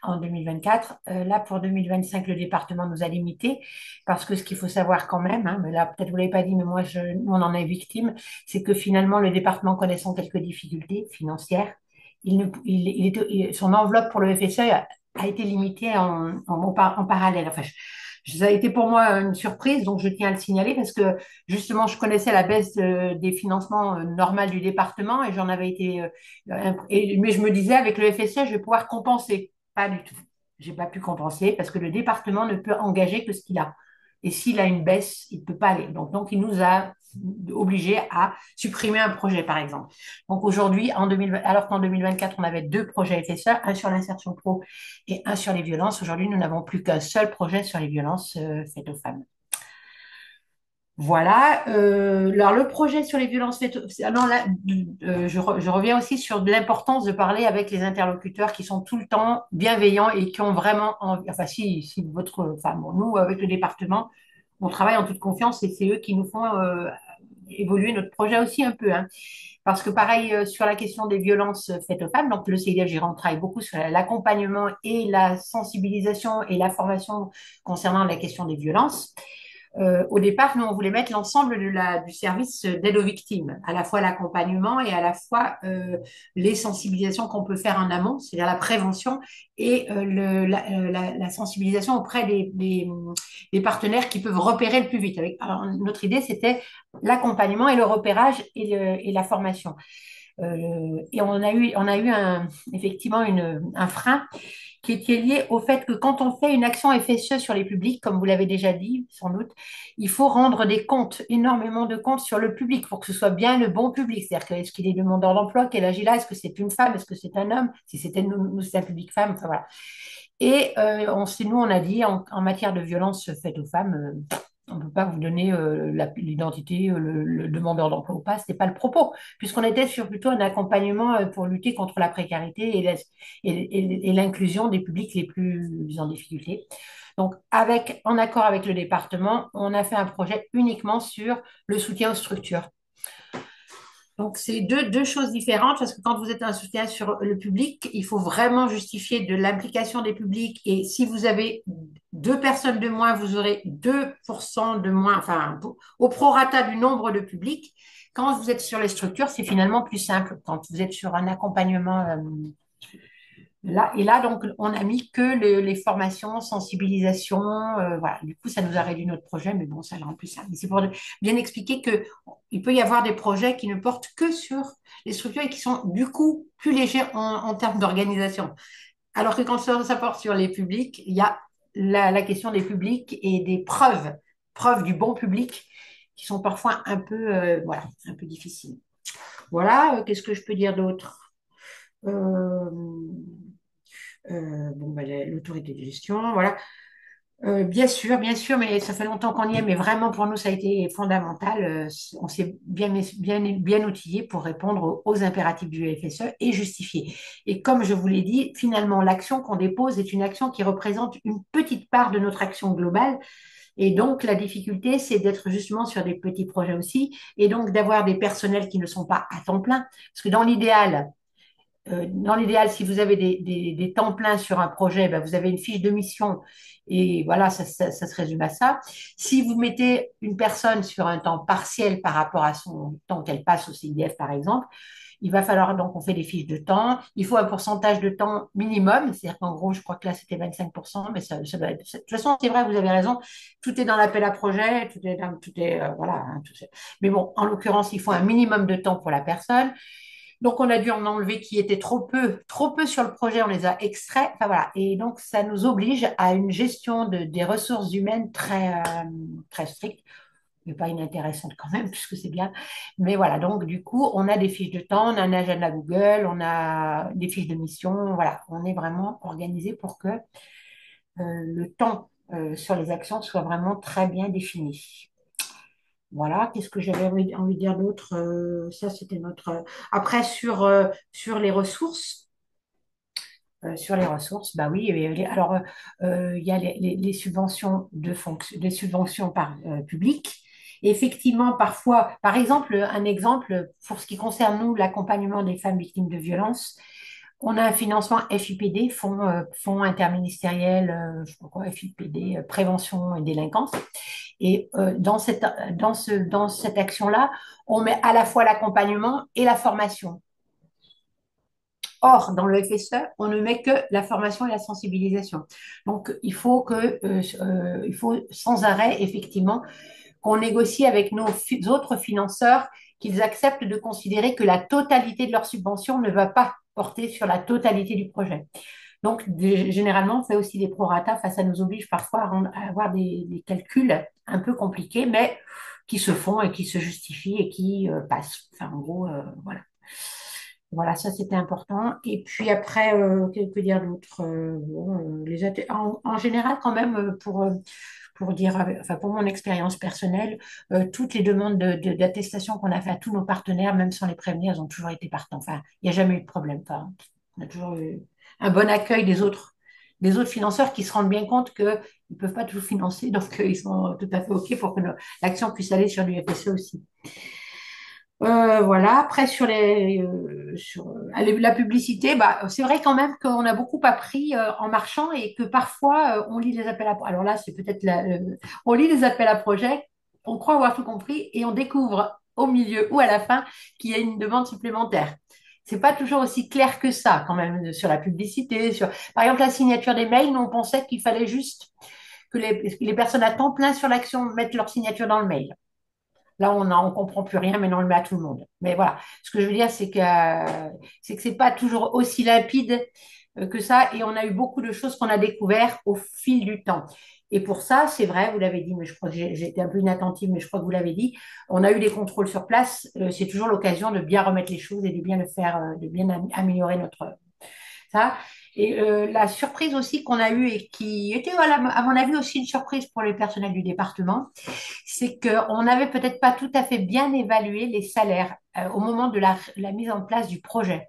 en 2024. Là, pour 2025, le département nous a limité parce que ce qu'il faut savoir quand même, hein, mais là, peut-être vous l'avez pas dit, mais nous, on en est victime, c'est que finalement, le département connaissant quelques difficultés financières, son enveloppe pour le FSE a été limitée en parallèle. Enfin, ça a été pour moi une surprise, donc je tiens à le signaler parce que justement, je connaissais la baisse des financements normaux du département et j'en avais été. Mais je me disais, avec le FSE, je vais pouvoir compenser. Pas du tout. J'ai pas pu compenser parce que le département ne peut engager que ce qu'il a. Et s'il a une baisse, il ne peut pas aller. Donc, il nous a obligés à supprimer un projet, par exemple. Donc, aujourd'hui, alors qu'en 2024, on avait deux projets FSE, un sur l'insertion pro et un sur les violences, aujourd'hui, nous n'avons plus qu'un seul projet sur les violences faites aux femmes. Voilà. Alors, le projet sur les violences faites. Alors là, je reviens aussi sur l'importance de parler avec les interlocuteurs qui sont tout le temps bienveillants et qui ont vraiment envie. Enfin, si votre. Enfin, bon, nous, avec le département, on travaille en toute confiance et c'est eux qui nous font évoluer notre projet aussi un peu, hein. Parce que pareil, sur la question des violences faites aux femmes, donc le CIDF Gironde travaille beaucoup sur l'accompagnement et la sensibilisation et la formation concernant la question des violences. Au départ, nous, on voulait mettre l'ensemble du service d'aide aux victimes, à la fois l'accompagnement et à la fois les sensibilisations qu'on peut faire en amont, c'est-à-dire la prévention et la sensibilisation auprès des partenaires qui peuvent repérer le plus vite. Alors, notre idée, c'était l'accompagnement et le repérage et la formation. Et on a eu effectivement un frein qui était lié au fait que quand on fait une action FSE sur les publics, comme vous l'avez déjà dit, sans doute, il faut rendre des comptes, énormément de comptes sur le public pour que ce soit bien le bon public. C'est-à-dire que est-ce qu'il est demandeur d'emploi, quel âge il a, est-ce que c'est une femme, est-ce que c'est un homme, si c'était nous, c'est un public femme, enfin voilà. Et nous, on a dit, en matière de violence faite aux femmes, on ne peut pas vous donner l'identité, le demandeur d'emploi ou pas, ce n'était pas le propos, puisqu'on était sur plutôt un accompagnement pour lutter contre la précarité et l'inclusion des publics les plus en difficulté. Donc, en accord avec le département, on a fait un projet uniquement sur le soutien aux structures. Donc, c'est deux choses différentes parce que quand vous êtes un soutien sur le public, il faut vraiment justifier de l'implication des publics. Et si vous avez deux personnes de moins, vous aurez 2% de moins, enfin, au prorata du nombre de publics. Quand vous êtes sur les structures, c'est finalement plus simple. Quand vous êtes sur un accompagnement là, donc, on a mis que les formations, sensibilisation, voilà. Du coup, ça nous a réduit notre projet, mais bon, ça le rend plus simple. Mais c'est pour bien expliquer que il peut y avoir des projets qui ne portent que sur les structures et qui sont, du coup, plus légers en termes d'organisation. Alors que quand ça porte sur les publics, il y a la question des publics et des preuves du bon public, qui sont parfois voilà, un peu difficiles. Voilà, qu'est-ce que je peux dire d'autre? Euh, bon, ben, l'autorité de gestion, voilà. Bien sûr, mais ça fait longtemps qu'on y est, mais vraiment pour nous, ça a été fondamental. On s'est bien outillé pour répondre aux impératifs du FSE et justifier. Et comme je vous l'ai dit, finalement, l'action qu'on dépose est une action qui représente une petite part de notre action globale. Et donc, la difficulté, c'est d'être justement sur des petits projets aussi, et donc d'avoir des personnels qui ne sont pas à temps plein. Parce que dans l'idéal, si vous avez des temps pleins sur un projet, ben, vous avez une fiche de mission et voilà, ça se résume à ça. Si vous mettez une personne sur un temps partiel par rapport à son temps qu'elle passe au CIDF, par exemple, il va falloir donc on fait des fiches de temps. Il faut un pourcentage de temps minimum, c'est-à-dire qu'en gros, je crois que là c'était 25%, mais ça doit être. De toute façon, c'est vrai, vous avez raison. Tout est dans l'appel à projet, voilà. Hein, mais bon, en l'occurrence, il faut un minimum de temps pour la personne. Donc, on a dû en enlever qui étaient trop peu sur le projet, on les a extraits. Enfin, voilà. Et donc, ça nous oblige à une gestion des ressources humaines très stricte, mais pas inintéressante quand même, puisque c'est bien. Mais voilà, donc du coup, on a des fiches de temps, on a un agenda Google, on a des fiches de mission. Voilà, on est vraiment organisé pour que le temps sur les actions soit vraiment très bien défini. Voilà, qu'est-ce que j'avais envie de dire d'autre? Ça, c'était notre. Après, sur les ressources, bah oui, alors il y a les subventions les subventions publiques. Et effectivement, parfois, par exemple, un exemple pour ce qui concerne nous, l'accompagnement des femmes victimes de violences, on a un financement FIPD, Fonds interministériel, je sais pas quoi, FIPD, prévention et délinquance. Et dans cette action-là, on met à la fois l'accompagnement et la formation. Or, dans le FSE, on ne met que la formation et la sensibilisation. Donc, il faut sans arrêt, effectivement, qu'on négocie avec nos autres financeurs qu'ils acceptent de considérer que la totalité de leur subvention ne va pas porter sur la totalité du projet. Donc, généralement, on fait aussi des prorata. Enfin, ça nous oblige parfois à avoir des calculs un peu compliqués, mais qui se font et qui se justifient et qui passent. Enfin, en gros, voilà. Voilà, ça c'était important. Et puis après, que dire d'autre? Bon, en général, quand même, pour dire, enfin pour mon expérience personnelle, toutes les demandes d'attestation qu'on a fait à tous nos partenaires, même sans les prévenir, elles ont toujours été partants. Enfin, il n'y a jamais eu de problème. Enfin, on a toujours eu un bon accueil des autres des autres financeurs qui se rendent bien compte qu'ils ne peuvent pas tout financer, donc ils sont tout à fait OK pour que l'action puisse aller sur du FSE aussi. Voilà. Après, la publicité, bah, c'est vrai quand même qu'on a beaucoup appris en marchant et que parfois on lit les appels à projets. Alors là, c'est peut-être on lit les appels à projets, on croit avoir tout compris et on découvre au milieu ou à la fin qu'il y a une demande supplémentaire. C'est pas toujours aussi clair que ça quand même sur la publicité. Par exemple, la signature des mails, nous, on pensait qu'il fallait juste que les personnes à temps plein sur l'action mettent leur signature dans le mail. Là, on comprend plus rien, mais on le met à tout le monde. Mais voilà, ce que je veux dire, c'est que c'est pas toujours aussi limpide que ça, et on a eu beaucoup de choses qu'on a découvert au fil du temps. Et pour ça, c'est vrai, vous l'avez dit, mais je crois que j'ai été un peu inattentive, mais je crois que vous l'avez dit, on a eu des contrôles sur place. C'est toujours l'occasion de bien remettre les choses et de bien le faire, de bien améliorer notre ça. Et la surprise aussi qu'on a eue et qui était, voilà, à mon avis, aussi une surprise pour les personnels du département, c'est qu'on n'avait peut-être pas tout à fait bien évalué les salaires au moment de la mise en place du projet,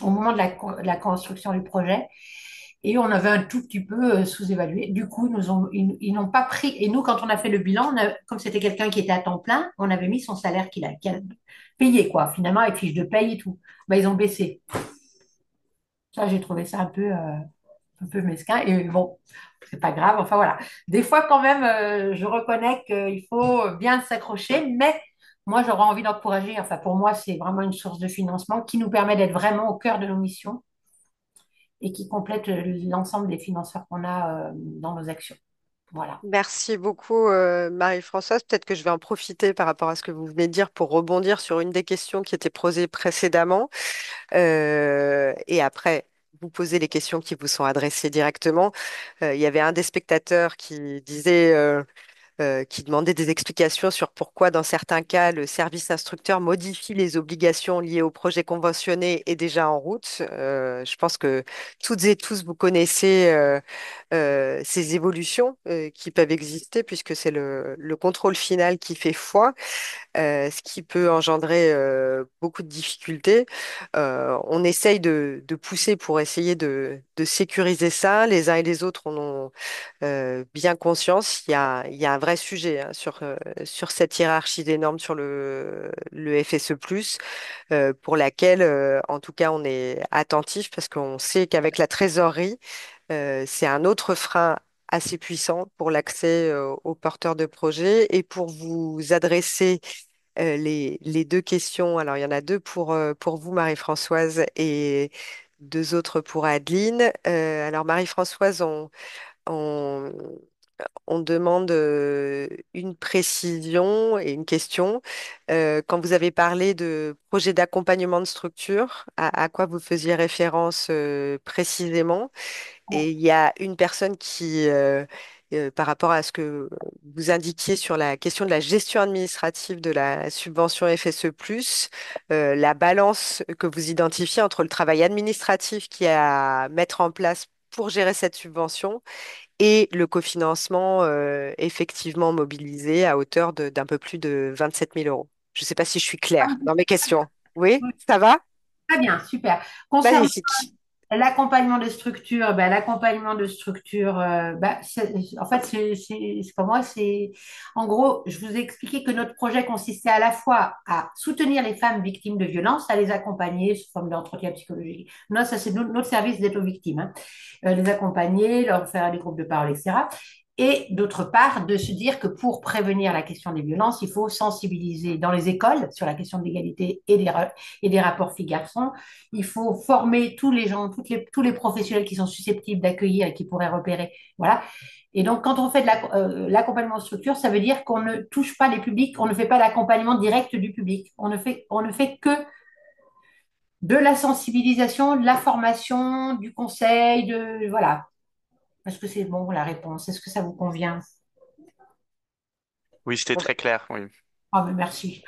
au moment de la construction du projet. Et on avait un tout petit peu sous-évalué. Du coup, ils n'ont pas pris. Et nous, quand on a fait le bilan, comme c'était quelqu'un qui était à temps plein, on avait mis son salaire qu'il a payé, quoi, finalement, avec fiche de paye et tout. Ben, ils ont baissé. Ça, j'ai trouvé ça un peu mesquin. Et bon, c'est pas grave. Enfin voilà. Des fois, quand même, je reconnais qu'il faut bien s'accrocher, mais moi, j'aurais envie d'encourager. Enfin, pour moi, c'est vraiment une source de financement qui nous permet d'être vraiment au cœur de nos missions et qui complète l'ensemble des financeurs qu'on a dans nos actions. Voilà. Merci beaucoup, Marie-Françoise. Peut-être que je vais en profiter par rapport à ce que vous venez de dire pour rebondir sur une des questions qui était posée précédemment. Et après, vous posez les questions qui vous sont adressées directement. Il y avait un des spectateurs qui disait, qui demandait des explications sur pourquoi, dans certains cas, le service instructeur modifie les obligations liées au projet conventionné et déjà en route. Je pense que toutes et tous, vous connaissez ces évolutions qui peuvent exister puisque c'est le contrôle final qui fait foi, ce qui peut engendrer beaucoup de difficultés. On essaye de pousser pour essayer de sécuriser ça. Les uns et les autres en ont bien conscience. Il y a un vrai sujet hein, sur cette hiérarchie des normes sur le FSE+, pour laquelle, en tout cas, on est attentif parce qu'on sait qu'avec la trésorerie, c'est un autre frein assez puissant pour l'accès aux porteurs de projets. Et pour vous adresser les deux questions, alors il y en a deux pour vous, Marie-Françoise, et deux autres pour Adeline. Alors Marie-Françoise, on, on demande une précision et une question. Quand vous avez parlé de projet d'accompagnement de structure, à quoi vous faisiez référence précisément? Et il y a une personne par rapport à ce que vous indiquiez sur la question de la gestion administrative de la subvention FSE+, la balance que vous identifiez entre le travail administratif qui est à mettre en place pour gérer cette subvention et le cofinancement effectivement mobilisé à hauteur d'un peu plus de 27 000 euros. Je ne sais pas si je suis claire dans mes questions. Oui, ça va? Très bien, super. Concernant Magnifique. l'accompagnement de structure, en fait, c'est pas moi, c'est, en gros, je vous ai expliqué que notre projet consistait à la fois à soutenir les femmes victimes de violences, à les accompagner sous forme d'entretien psychologique. Non, ça, c'est notre service d'aide aux victimes, hein. Les accompagner, leur faire des groupes de parole, etc. Et d'autre part, de se dire que pour prévenir la question des violences, il faut sensibiliser dans les écoles sur la question de l'égalité et des rapports filles-garçons. Il faut former tous les gens, tous les professionnels qui sont susceptibles d'accueillir et qui pourraient repérer. Voilà. Et donc, quand on fait de l'accompagnement de structure, ça veut dire qu'on ne touche pas les publics, on ne fait pas l'accompagnement direct du public. On ne fait que de la sensibilisation, de la formation, du conseil, voilà. Est-ce que c'est bon la réponse? Est-ce que ça vous convient? Oui, c'était très clair, oui. Ah, mais merci.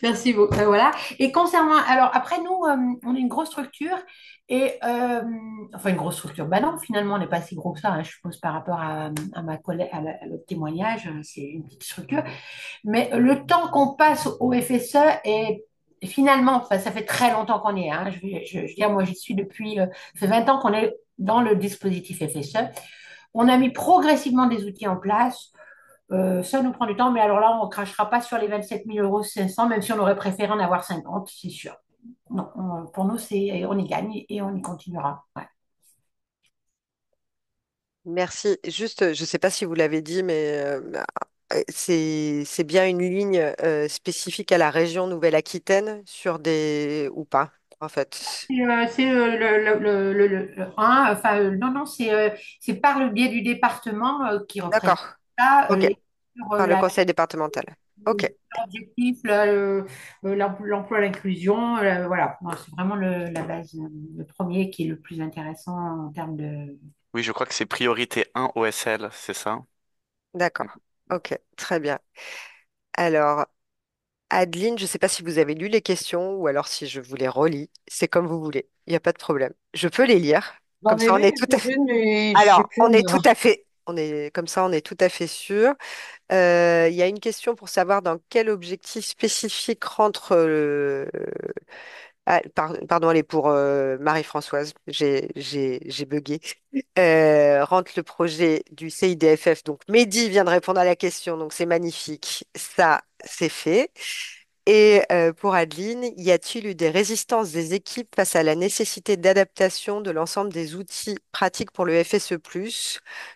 Merci beaucoup. Voilà. Et concernant, alors après nous, on est une grosse structure et enfin une grosse structure. Bah non, finalement, on n'est pas si gros que ça, hein, je suppose par rapport à ma collègue, à l'autre témoignage, c'est une petite structure. Mais le temps qu'on passe au FSE finalement, enfin, ça fait très longtemps qu'on y est. Hein, je veux dire, moi, j'y suis depuis, ça fait 20 ans qu'on est dans le dispositif FSE. On a mis progressivement des outils en place. Ça nous prend du temps, mais alors là, on ne crachera pas sur les 27 500 €, même si on aurait préféré en avoir 50, c'est sûr. Non, pour nous, on y gagne et on y continuera. Ouais. Merci. Juste, je ne sais pas si vous l'avez dit, mais c'est bien une ligne spécifique à la région Nouvelle-Aquitaine sur des ou pas, en fait. C'est enfin, non, non, c'est par le biais du département qui représente D'accord. ça, Ok. sur Par le conseil départemental. Ok. l'objectif, l'emploi, l'inclusion, voilà. Non, c'est vraiment la base, le premier qui est le plus intéressant en termes de. Oui, je crois que c'est priorité 1 OSL, c'est ça? D'accord. Ok. Très bien. Alors, Adeline, je ne sais pas si vous avez lu les questions ou alors si je vous les relis. C'est comme vous voulez. Il n'y a pas de problème. Je peux les lire. J'en Comme ai ça, on lu est tout à fait. quelques-unes, mais je sais Alors, plus. on est tout à fait. On est comme ça, on est tout à fait sûr. Il y a une question pour savoir dans quel objectif spécifique rentre pardon, elle est pour Marie-Françoise. J'ai bugué. Rentre le projet du CIDFF. Donc, Mehdi vient de répondre à la question, donc c'est magnifique. Ça, c'est fait. Et pour Adeline, y a-t-il eu des résistances des équipes face à la nécessité d'adaptation de l'ensemble des outils pratiques pour le FSE+?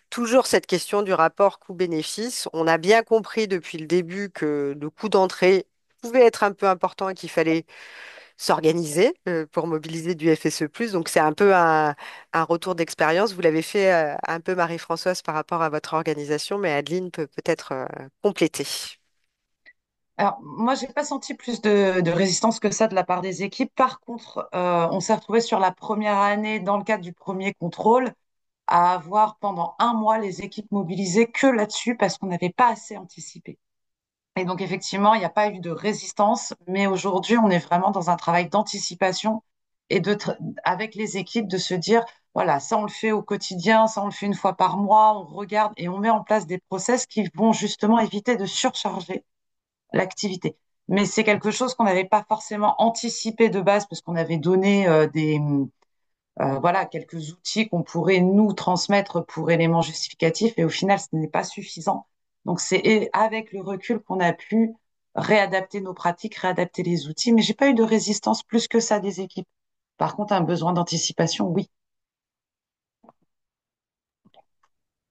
Toujours cette question du rapport coût-bénéfice. On a bien compris depuis le début que le coût d'entrée pouvait être un peu important et qu'il fallait s'organiser pour mobiliser du FSE+. Donc c'est un peu un retour d'expérience. Vous l'avez fait un peu Marie-Françoise par rapport à votre organisation, mais Adeline peut peut-être compléter. Alors, moi, j'ai pas senti plus de résistance que ça de la part des équipes. Par contre, on s'est retrouvé sur la première année, dans le cadre du premier contrôle, à avoir pendant un mois les équipes mobilisées que là-dessus parce qu'on n'avait pas assez anticipé. Et donc, effectivement, il n'y a pas eu de résistance, mais aujourd'hui, on est vraiment dans un travail d'anticipation et avec les équipes de se dire, voilà, ça, on le fait au quotidien, ça, on le fait une fois par mois, on regarde et on met en place des process qui vont justement éviter de surcharger l'activité. Mais c'est quelque chose qu'on n'avait pas forcément anticipé de base parce qu'on avait donné voilà, quelques outils qu'on pourrait nous transmettre pour éléments justificatifs et au final, ce n'est pas suffisant. Donc, c'est avec le recul qu'on a pu réadapter nos pratiques, réadapter les outils, mais j'ai pas eu de résistance plus que ça des équipes. Par contre, un besoin d'anticipation, oui.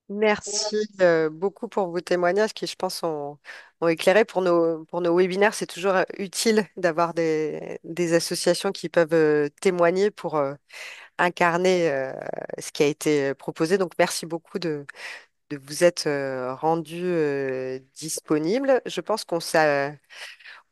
Merci beaucoup pour vos témoignages qui, je pense, ont éclairé pour nos webinaires. C'est toujours utile d'avoir des associations qui peuvent témoigner pour incarner ce qui a été proposé. Donc, merci beaucoup de vous être rendu disponible. Je pense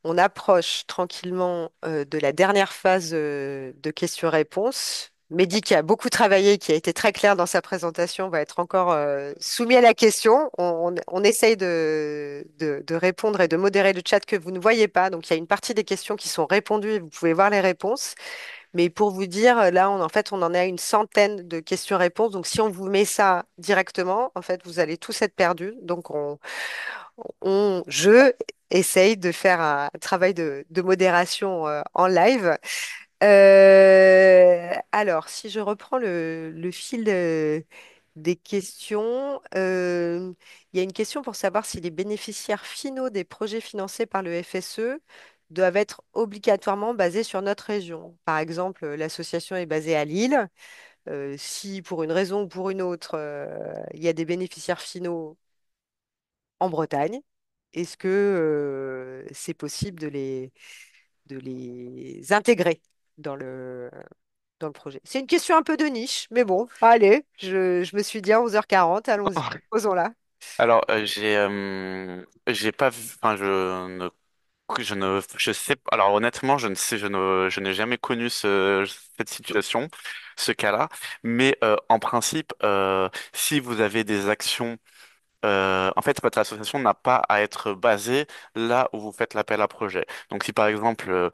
on approche tranquillement de la dernière phase de questions-réponses. Mehdi, qui a beaucoup travaillé, qui a été très clair dans sa présentation, va être encore soumis à la question. On essaye de répondre et de modérer le chat que vous ne voyez pas. Donc, il y a une partie des questions qui sont répondues et vous pouvez voir les réponses. Mais pour vous dire, là, en fait, on en est à une centaine de questions-réponses. Donc, si on vous met ça directement, en fait, vous allez tous être perdus. Donc, je essaye de faire un travail de modération en live. Alors, si je reprends le fil des questions, il y a une question pour savoir si les bénéficiaires finaux des projets financés par le FSE doivent être obligatoirement basés sur notre région. Par exemple, l'association est basée à Lille. Si pour une raison ou pour une autre, il y a des bénéficiaires finaux en Bretagne, est-ce que c'est possible de les intégrer dans dans le projet? C'est une question un peu de niche, mais bon, allez, je me suis dit à 11h40, allons-y, posons-la. Alors, j'ai pas vu, enfin, je sais, alors honnêtement, je ne sais, je n'ai jamais connu cette situation, ce cas-là. Mais en principe, si vous avez des actions, en fait, votre association n'a pas à être basée là où vous faites l'appel à projet. Donc, si par exemple,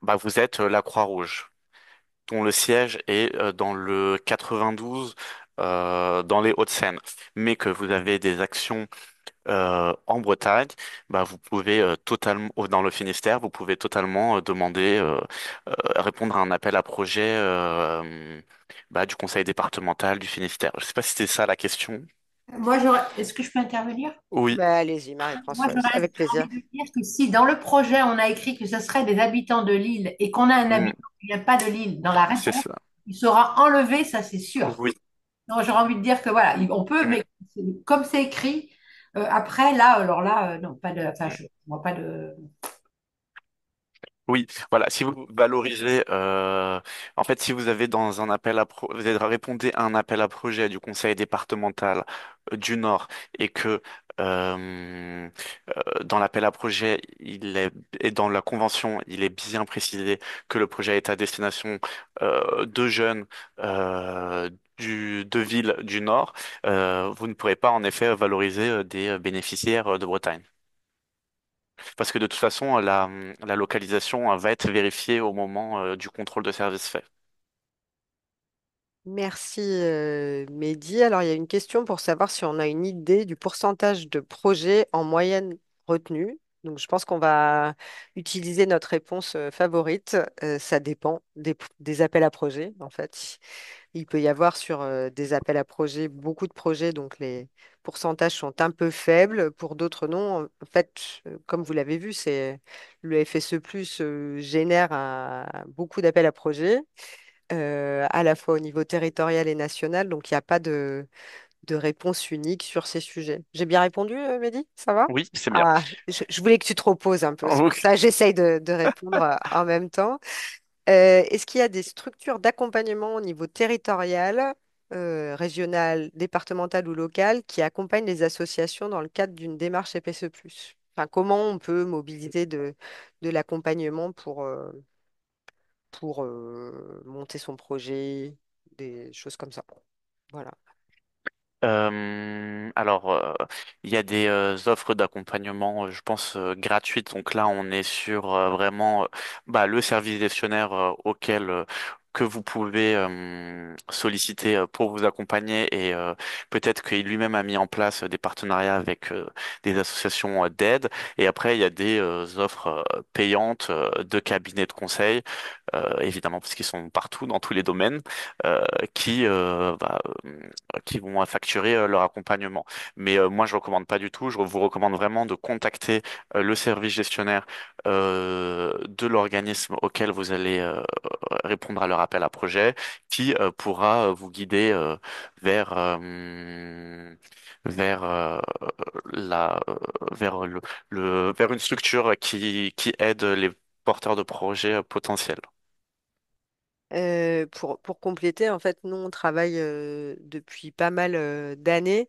bah, vous êtes la Croix-Rouge, dont le siège est dans le 92, dans les Hauts-de-Seine, mais que vous avez des actions en Bretagne, bah, vous pouvez totalement, dans le Finistère, vous pouvez totalement demander, répondre à un appel à projet bah, du conseil départemental du Finistère. Je sais pas si c'était ça la question. Est-ce que je peux intervenir? Oui. Bah, allez-y, Moi, Marie-Françoise, j'aurais avec plaisir. envie de dire que si dans le projet, on a écrit que ce serait des habitants de l'île et qu'on a un Mm, habitant qui ne vient pas de l'île dans la c'est réponse, ça. il sera enlevé, ça c'est sûr. Oui. Donc, j'aurais envie de dire que voilà, on peut, Mm, mais comme c'est écrit, après, là, alors là, non, pas de, enfin, mm. je vois pas de. Oui, voilà. Si vous valorisez, en fait, si vous avez dans un appel vous avez répondez à un appel à projet du conseil départemental du Nord et que dans l'appel à projet, et dans la convention, il est bien précisé que le projet est à destination de jeunes de villes du Nord, vous ne pourrez pas en effet valoriser des bénéficiaires de Bretagne. Parce que de toute façon, la localisation va être vérifiée au moment du contrôle de service fait. Merci, Mehdi. Alors, il y a une question pour savoir si on a une idée du pourcentage de projets en moyenne retenus. Donc, je pense qu'on va utiliser notre réponse favorite. Ça dépend des appels à projets, en fait. Il peut y avoir sur des appels à projets beaucoup de projets, donc les pourcentages sont un peu faibles. Pour d'autres, non. En fait, comme vous l'avez vu, le FSE+ génère beaucoup d'appels à projets à la fois au niveau territorial et national, donc il n'y a pas de réponse unique sur ces sujets. J'ai bien répondu, Mehdi? Ça va? Oui, c'est bien. Ah, je voulais que tu te reposes un peu, c'est pour Ok. ça que j'essaye de répondre en même temps. Est-ce qu'il y a des structures d'accompagnement au niveau territorial, régional, départemental ou local qui accompagnent les associations dans le cadre d'une démarche FSE+. Enfin, comment on peut mobiliser de l'accompagnement pour monter son projet, des choses comme ça. Voilà. Alors, il y a des offres d'accompagnement, je pense, gratuites. Donc là, on est sur vraiment bah, le service gestionnaire que vous pouvez solliciter pour vous accompagner et peut-être qu'il lui-même a mis en place des partenariats avec des associations d'aide. Et après, il y a des offres payantes de cabinets de conseil, évidemment parce qu'ils sont partout dans tous les domaines, euh, qui bah, qui vont facturer leur accompagnement. Mais moi, je recommande pas du tout. Je vous recommande vraiment de contacter le service gestionnaire de l'organisme auquel vous allez répondre à leur appel à projet, qui pourra vous guider vers vers la vers vers une structure qui aide les porteurs de projets potentiels. Pour compléter, en fait, nous, on travaille depuis pas mal d'années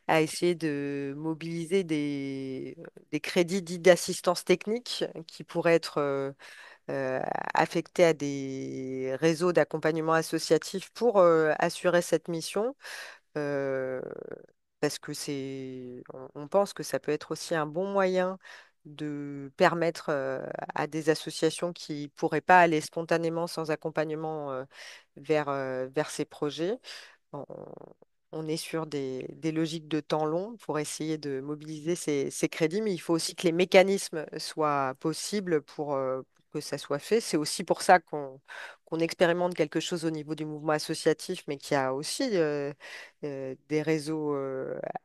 à essayer de mobiliser des crédits dits d'assistance technique qui pourraient être euh, affectés à des réseaux d'accompagnement associatif pour assurer cette mission. euh, Parce que on pense que ça peut être aussi un bon moyen de permettre à des associations qui pourraient pas aller spontanément sans accompagnement vers ces projets. On, on est sur des logiques de temps long pour essayer de mobiliser ces crédits, mais il faut aussi que les mécanismes soient possibles pour que ça soit fait. C'est aussi pour ça qu'on expérimente quelque chose au niveau du mouvement associatif, mais qu'il y a aussi des réseaux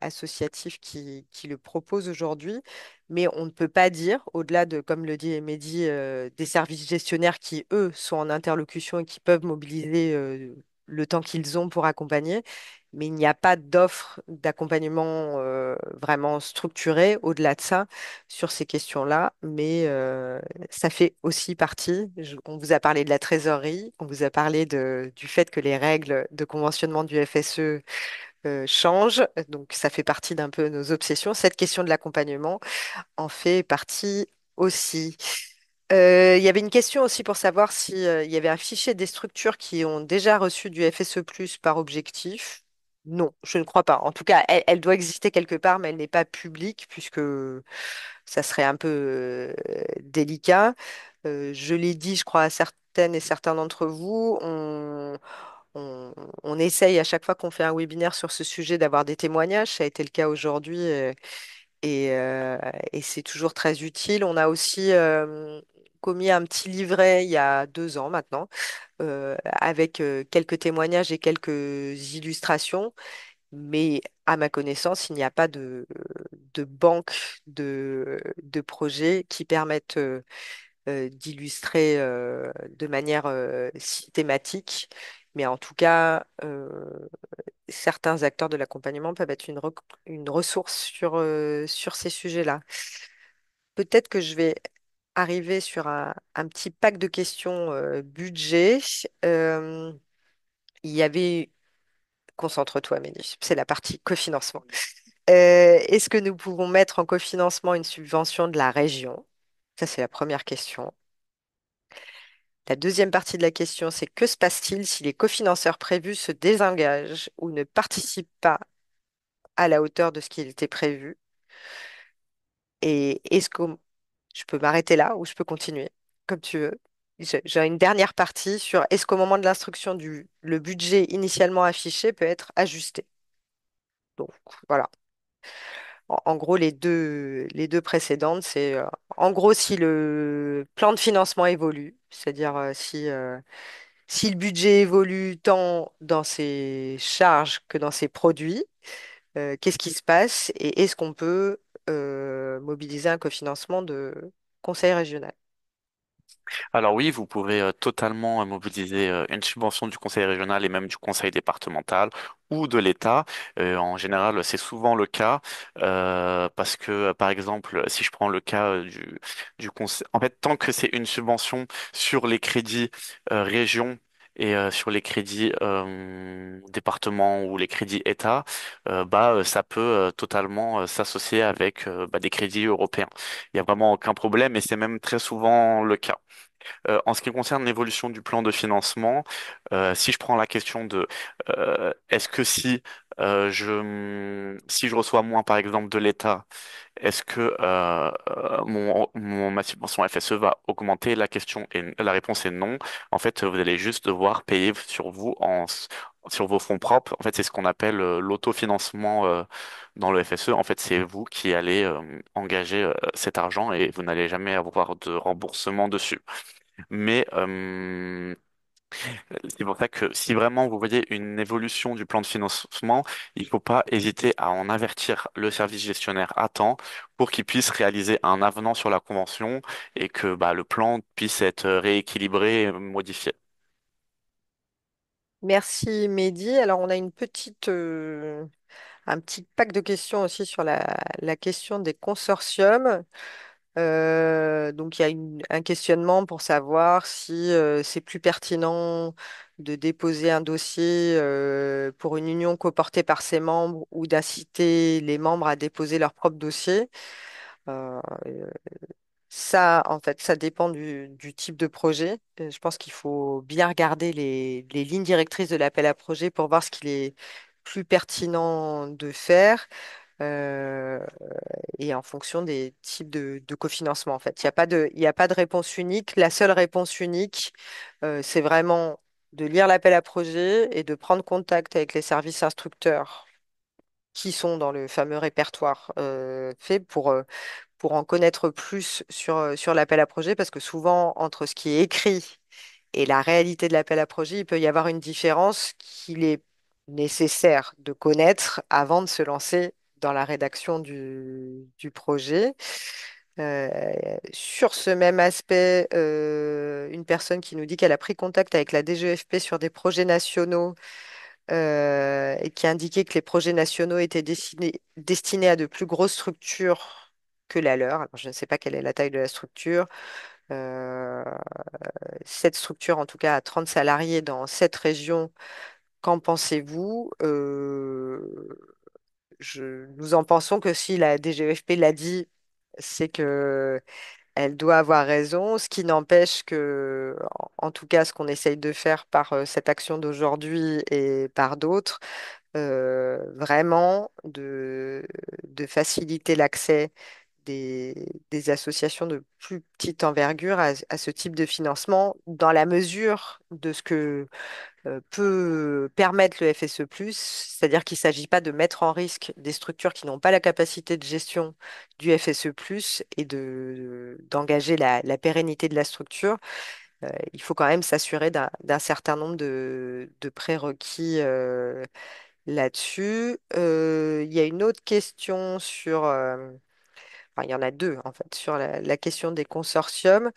associatifs qui le proposent aujourd'hui. Mais on ne peut pas dire, au-delà de, comme le dit Mehdi, des services gestionnaires qui, eux, sont en interlocution et qui peuvent mobiliser le temps qu'ils ont pour accompagner, mais il n'y a pas d'offre d'accompagnement vraiment structurée au-delà de ça sur ces questions-là. Mais ça fait aussi partie. On vous a parlé de la trésorerie, on vous a parlé du fait que les règles de conventionnement du FSE changent. Donc ça fait partie d'un peu nos obsessions. Cette question de l'accompagnement en fait partie aussi. Il y avait une question aussi pour savoir si, il y avait un fichier des structures qui ont déjà reçu du FSE+ par objectif. Non, je ne crois pas. En tout cas, elle doit exister quelque part, mais elle n'est pas publique puisque ça serait un peu délicat. Je l'ai dit, je crois, à certaines et certains d'entre vous, on essaye à chaque fois qu'on fait un webinaire sur ce sujet d'avoir des témoignages. Ça a été le cas aujourd'hui. et c'est toujours très utile. On a aussi commis un petit livret il y a 2 ans maintenant, avec quelques témoignages et quelques illustrations, mais à ma connaissance, il n'y a pas de banque de projets qui permettent d'illustrer de manière si thématique. Mais en tout cas, certains acteurs de l'accompagnement peuvent être une ressource sur ces sujets-là. Peut-être que je vais arriver sur un petit pack de questions budget. Euh, il y avait, concentre-toi, Mélie, c'est la partie cofinancement. Est-ce que nous pouvons mettre en cofinancement une subvention de la région? Ça, c'est la première question. La deuxième partie de la question, c'est que se passe-t-il si les cofinanceurs prévus se désengagent ou ne participent pas à la hauteur de ce qui était prévu? Et est-ce que je peux m'arrêter là ou je peux continuer, comme tu veux? J'ai une dernière partie sur est-ce qu'au moment de l'instruction le budget initialement affiché peut être ajusté? Donc voilà. En gros, les deux précédentes, c'est en gros si le plan de financement évolue, c'est-à-dire si le budget évolue tant dans ses charges que dans ses produits, qu'est-ce qui se passe et est-ce qu'on peut mobiliser un cofinancement de conseil régional? Alors oui, vous pouvez totalement mobiliser une subvention du conseil régional et même du conseil départemental ou de l'État. En général, c'est souvent le cas parce que, par exemple, si je prends le cas du conseil, en fait, tant que c'est une subvention sur les crédits région et sur les crédits département ou les crédits État, ça peut totalement s'associer avec des crédits européens. Il n'y a vraiment aucun problème et c'est même très souvent le cas. En ce qui concerne l'évolution du plan de financement, si je prends la question de est-ce que si je reçois moins par exemple de l'État, est-ce que ma subvention FSE va augmenter? La réponse est non. En fait, vous allez juste devoir payer sur sur vos fonds propres. En fait, c'est ce qu'on appelle l'autofinancement dans le FSE. En fait, c'est vous qui allez engager cet argent et vous n'allez jamais avoir de remboursement dessus. Mais c'est pour ça que si vraiment vous voyez une évolution du plan de financement, il ne faut pas hésiter à en avertir le service gestionnaire à temps pour qu'il puisse réaliser un avenant sur la convention et que le plan puisse être rééquilibré et modifié. Merci Mehdi. Alors on a un petit pack de questions aussi sur la question des consortiums. Donc, il y a un questionnement pour savoir si c'est plus pertinent de déposer un dossier pour une union coportée par ses membres ou d'inciter les membres à déposer leur propre dossier. Euh, Ça, en fait, ça dépend du type de projet. Je pense qu'il faut bien regarder les lignes directrices de l'appel à projet pour voir ce qu'il est plus pertinent de faire. Euh, et en fonction des types de cofinancement, en fait. Il y a pas de réponse unique. La seule réponse unique, c'est vraiment de lire l'appel à projet et de prendre contact avec les services instructeurs qui sont dans le fameux répertoire fait pour en connaître plus sur l'appel à projet, parce que souvent, entre ce qui est écrit et la réalité de l'appel à projet, il peut y avoir une différence qu'il est nécessaire de connaître avant de se lancer dans la rédaction du projet. Sur ce même aspect, une personne qui nous dit qu'elle a pris contact avec la DGFP sur des projets nationaux et qui indiquait que les projets nationaux étaient destinés à de plus grosses structures que la leur. Alors, je ne sais pas quelle est la taille de la structure. Euh, Cette structure, en tout cas, a 30 salariés dans cette région. Qu'en pensez-vous? Nous en pensons que si la DGFP l'a dit, c'est que elle doit avoir raison, ce qui n'empêche que, en tout cas, ce qu'on essaye de faire par cette action d'aujourd'hui et par d'autres, vraiment de faciliter l'accès des associations de plus petite envergure à ce type de financement dans la mesure de ce que peut permettre le FSE+, c'est-à-dire qu'il ne s'agit pas de mettre en risque des structures qui n'ont pas la capacité de gestion du FSE+, et d'engager la pérennité de la structure. Il faut quand même s'assurer d'un certain nombre de prérequis là-dessus. Il y a une autre question sur, enfin, il y en a deux en fait, sur la question des consortiums.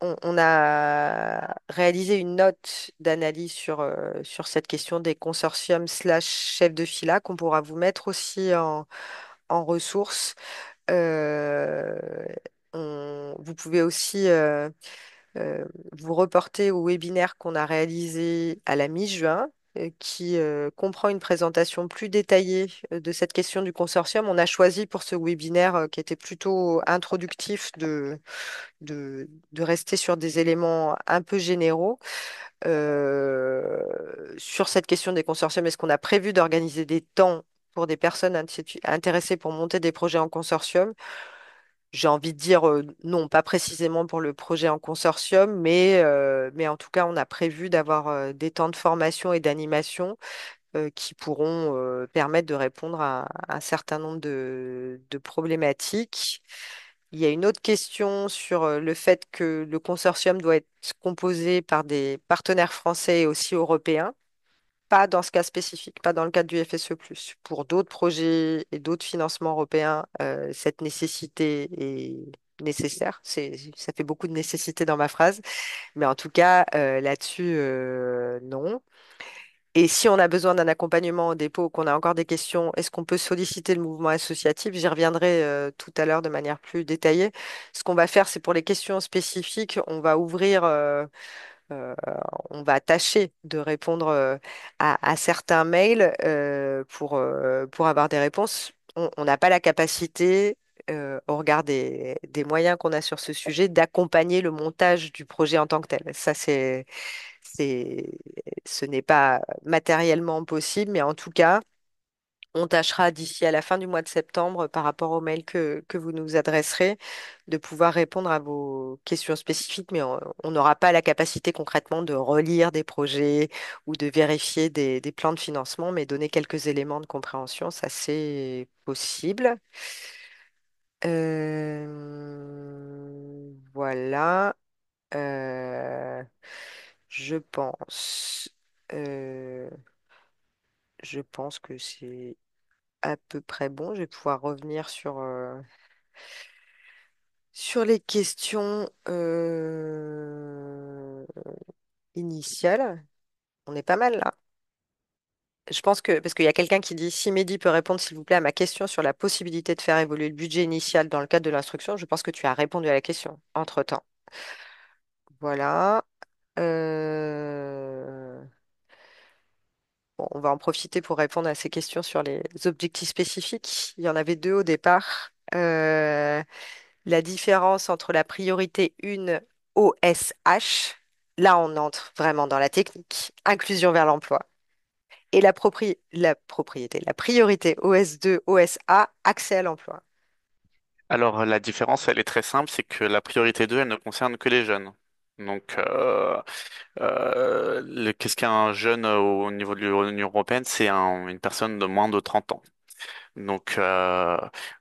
On a réalisé une note d'analyse sur cette question des consortiums slash chefs de fila qu'on pourra vous mettre aussi en ressources. Euh, Vous pouvez aussi vous reporter au webinaire qu'on a réalisé à la mi-juin, qui comprend une présentation plus détaillée de cette question du consortium. On a choisi pour ce webinaire, qui était plutôt introductif, de rester sur des éléments un peu généraux. Sur cette question des consortiums, est-ce qu'on a prévu d'organiser des temps pour des personnes intéressées pour monter des projets en consortium? J'ai envie de dire non, pas précisément pour le projet en consortium, mais en tout cas, on a prévu d'avoir des temps de formation et d'animation qui pourront permettre de répondre à un certain nombre de problématiques. Il y a une autre question sur le fait que le consortium doit être composé par des partenaires français et aussi européens. Pas dans ce cas spécifique, pas dans le cadre du FSE+. Pour d'autres projets et d'autres financements européens, cette nécessité est nécessaire. Ça fait beaucoup de nécessité dans ma phrase, mais en tout cas, là-dessus, non. Et si on a besoin d'un accompagnement au dépôt, qu'on a encore des questions, est-ce qu'on peut solliciter le mouvement associatif? J'y reviendrai tout à l'heure de manière plus détaillée. Ce qu'on va faire, c'est pour les questions spécifiques, on va ouvrir. Euh, on va tâcher de répondre à certains mails pour avoir des réponses. On n'a pas la capacité, au regard des moyens qu'on a sur ce sujet, d'accompagner le montage du projet en tant que tel. Ça, c'est, ce n'est pas matériellement possible, mais en tout cas, on tâchera d'ici à la fin du mois de septembre, par rapport aux mails que vous nous adresserez, de pouvoir répondre à vos questions spécifiques, mais on n'aura pas la capacité concrètement de relire des projets ou de vérifier des plans de financement, mais donner quelques éléments de compréhension, ça c'est possible. Voilà. Euh, je pense, euh, je pense que c'est à peu près bon. Je vais pouvoir revenir sur les questions initiales. On est pas mal là. Je pense que, parce qu'il y a quelqu'un qui dit, si Mehdi peut répondre, s'il vous plaît, à ma question sur la possibilité de faire évoluer le budget initial dans le cadre de l'instruction, je pense que tu as répondu à la question entre-temps. Voilà. Euh, bon, on va en profiter pour répondre à ces questions sur les objectifs spécifiques. Il y en avait deux au départ. La différence entre la priorité 1 OSH, là on entre vraiment dans la technique, inclusion vers l'emploi, et la propriété, la priorité OS2, OSA, accès à l'emploi. Alors, la différence, elle est très simple, c'est que la priorité 2, elle ne concerne que les jeunes. Donc, qu'est-ce qu'un jeune au niveau de l'Union européenne? C'est une personne de moins de 30 ans. Donc,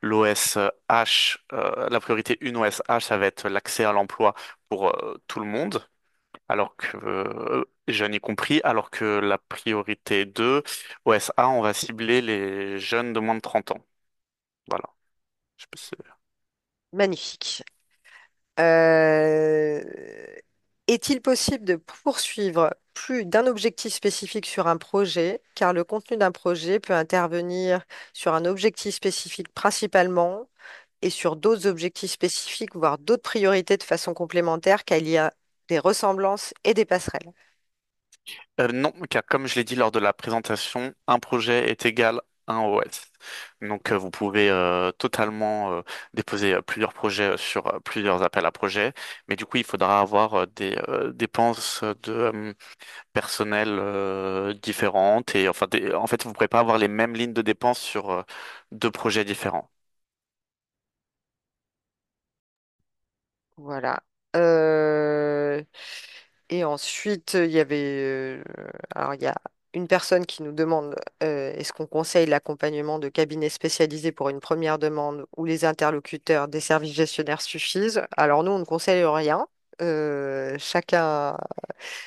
l'OSH, la priorité 1 OSH, ça va être l'accès à l'emploi pour tout le monde, alors que, jeunes y compris, alors que la priorité 2 OSA, on va cibler les jeunes de moins de 30 ans. Voilà. Je sais pas si- Magnifique. Euh, Est-il possible de poursuivre plus d'un objectif spécifique sur un projet, car le contenu d'un projet peut intervenir sur un objectif spécifique principalement et sur d'autres objectifs spécifiques, voire d'autres priorités de façon complémentaire, car il y a des ressemblances et des passerelles. Non, car comme je l'ai dit lors de la présentation, un projet est égal à un OS. Donc vous pouvez totalement déposer plusieurs projets sur plusieurs appels à projets, mais du coup il faudra avoir des dépenses de personnel différentes et enfin en fait vous ne pourrez pas avoir les mêmes lignes de dépenses sur deux projets différents. Voilà. Euh, et ensuite, il y avait, alors il y a une personne qui nous demande est-ce qu'on conseille l'accompagnement de cabinets spécialisés pour une première demande où les interlocuteurs des services gestionnaires suffisent? Alors nous, on ne conseille rien. Chacun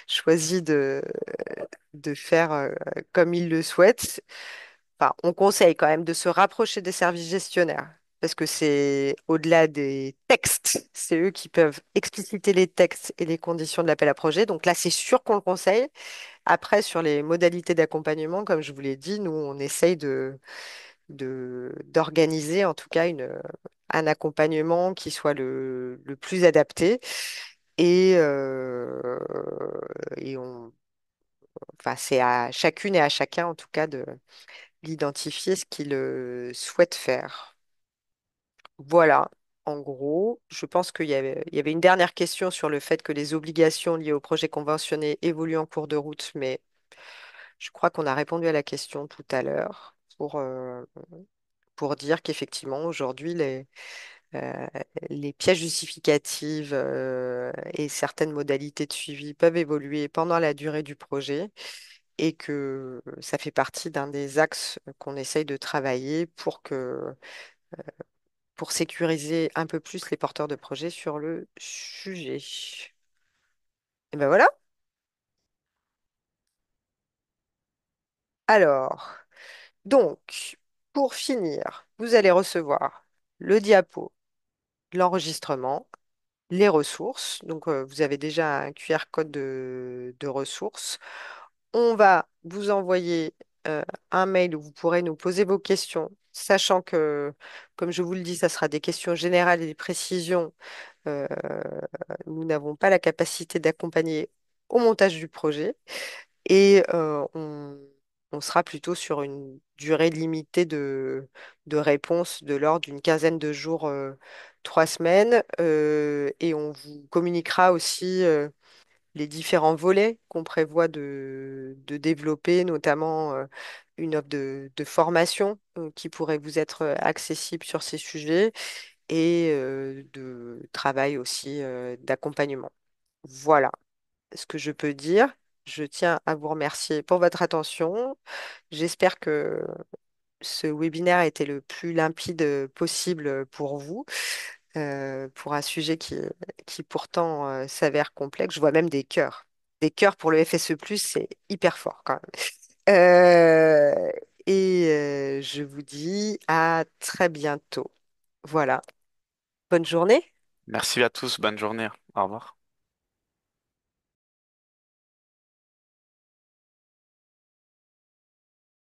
choisit de faire comme il le souhaite. Enfin, on conseille quand même de se rapprocher des services gestionnaires parce que c'est au-delà des textes, c'est eux qui peuvent expliciter les textes et les conditions de l'appel à projet. Donc là, c'est sûr qu'on le conseille. Après, sur les modalités d'accompagnement, comme je vous l'ai dit, nous, on essaye d'organiser en tout cas un accompagnement qui soit le plus adapté. Et, et enfin, c'est à chacune et à chacun, en tout cas, d'identifier ce qu'il souhaite faire. Voilà, en gros, je pense qu'il y avait une dernière question sur le fait que les obligations liées au projet conventionné évoluent en cours de route, mais je crois qu'on a répondu à la question tout à l'heure pour dire qu'effectivement, aujourd'hui, euh, les pièces justificatives et certaines modalités de suivi peuvent évoluer pendant la durée du projet et que ça fait partie d'un des axes qu'on essaye de travailler pour sécuriser un peu plus les porteurs de projets sur le sujet. Et ben voilà. Alors, donc, pour finir, vous allez recevoir le diapo, l'enregistrement, les ressources. Donc, vous avez déjà un QR code de ressources. On va vous envoyer un mail où vous pourrez nous poser vos questions, sachant que, comme je vous le dis, ça sera des questions générales et des précisions. Euh, Nous n'avons pas la capacité d'accompagner au montage du projet et on sera plutôt sur une durée limitée de réponse de l'ordre d'une quinzaine de jours, 3 semaines. Et on vous communiquera aussi les différents volets qu'on prévoit de développer, notamment une offre de formation qui pourrait vous être accessible sur ces sujets et de travail aussi d'accompagnement. Voilà ce que je peux dire. Je tiens à vous remercier pour votre attention. J'espère que ce webinaire a été le plus limpide possible pour vous, pour un sujet qui pourtant s'avère complexe. Je vois même des cœurs. Des cœurs pour le FSE+, c'est hyper fort quand même. Et je vous dis à très bientôt. Voilà. Bonne journée. Merci à tous, bonne journée. Au revoir.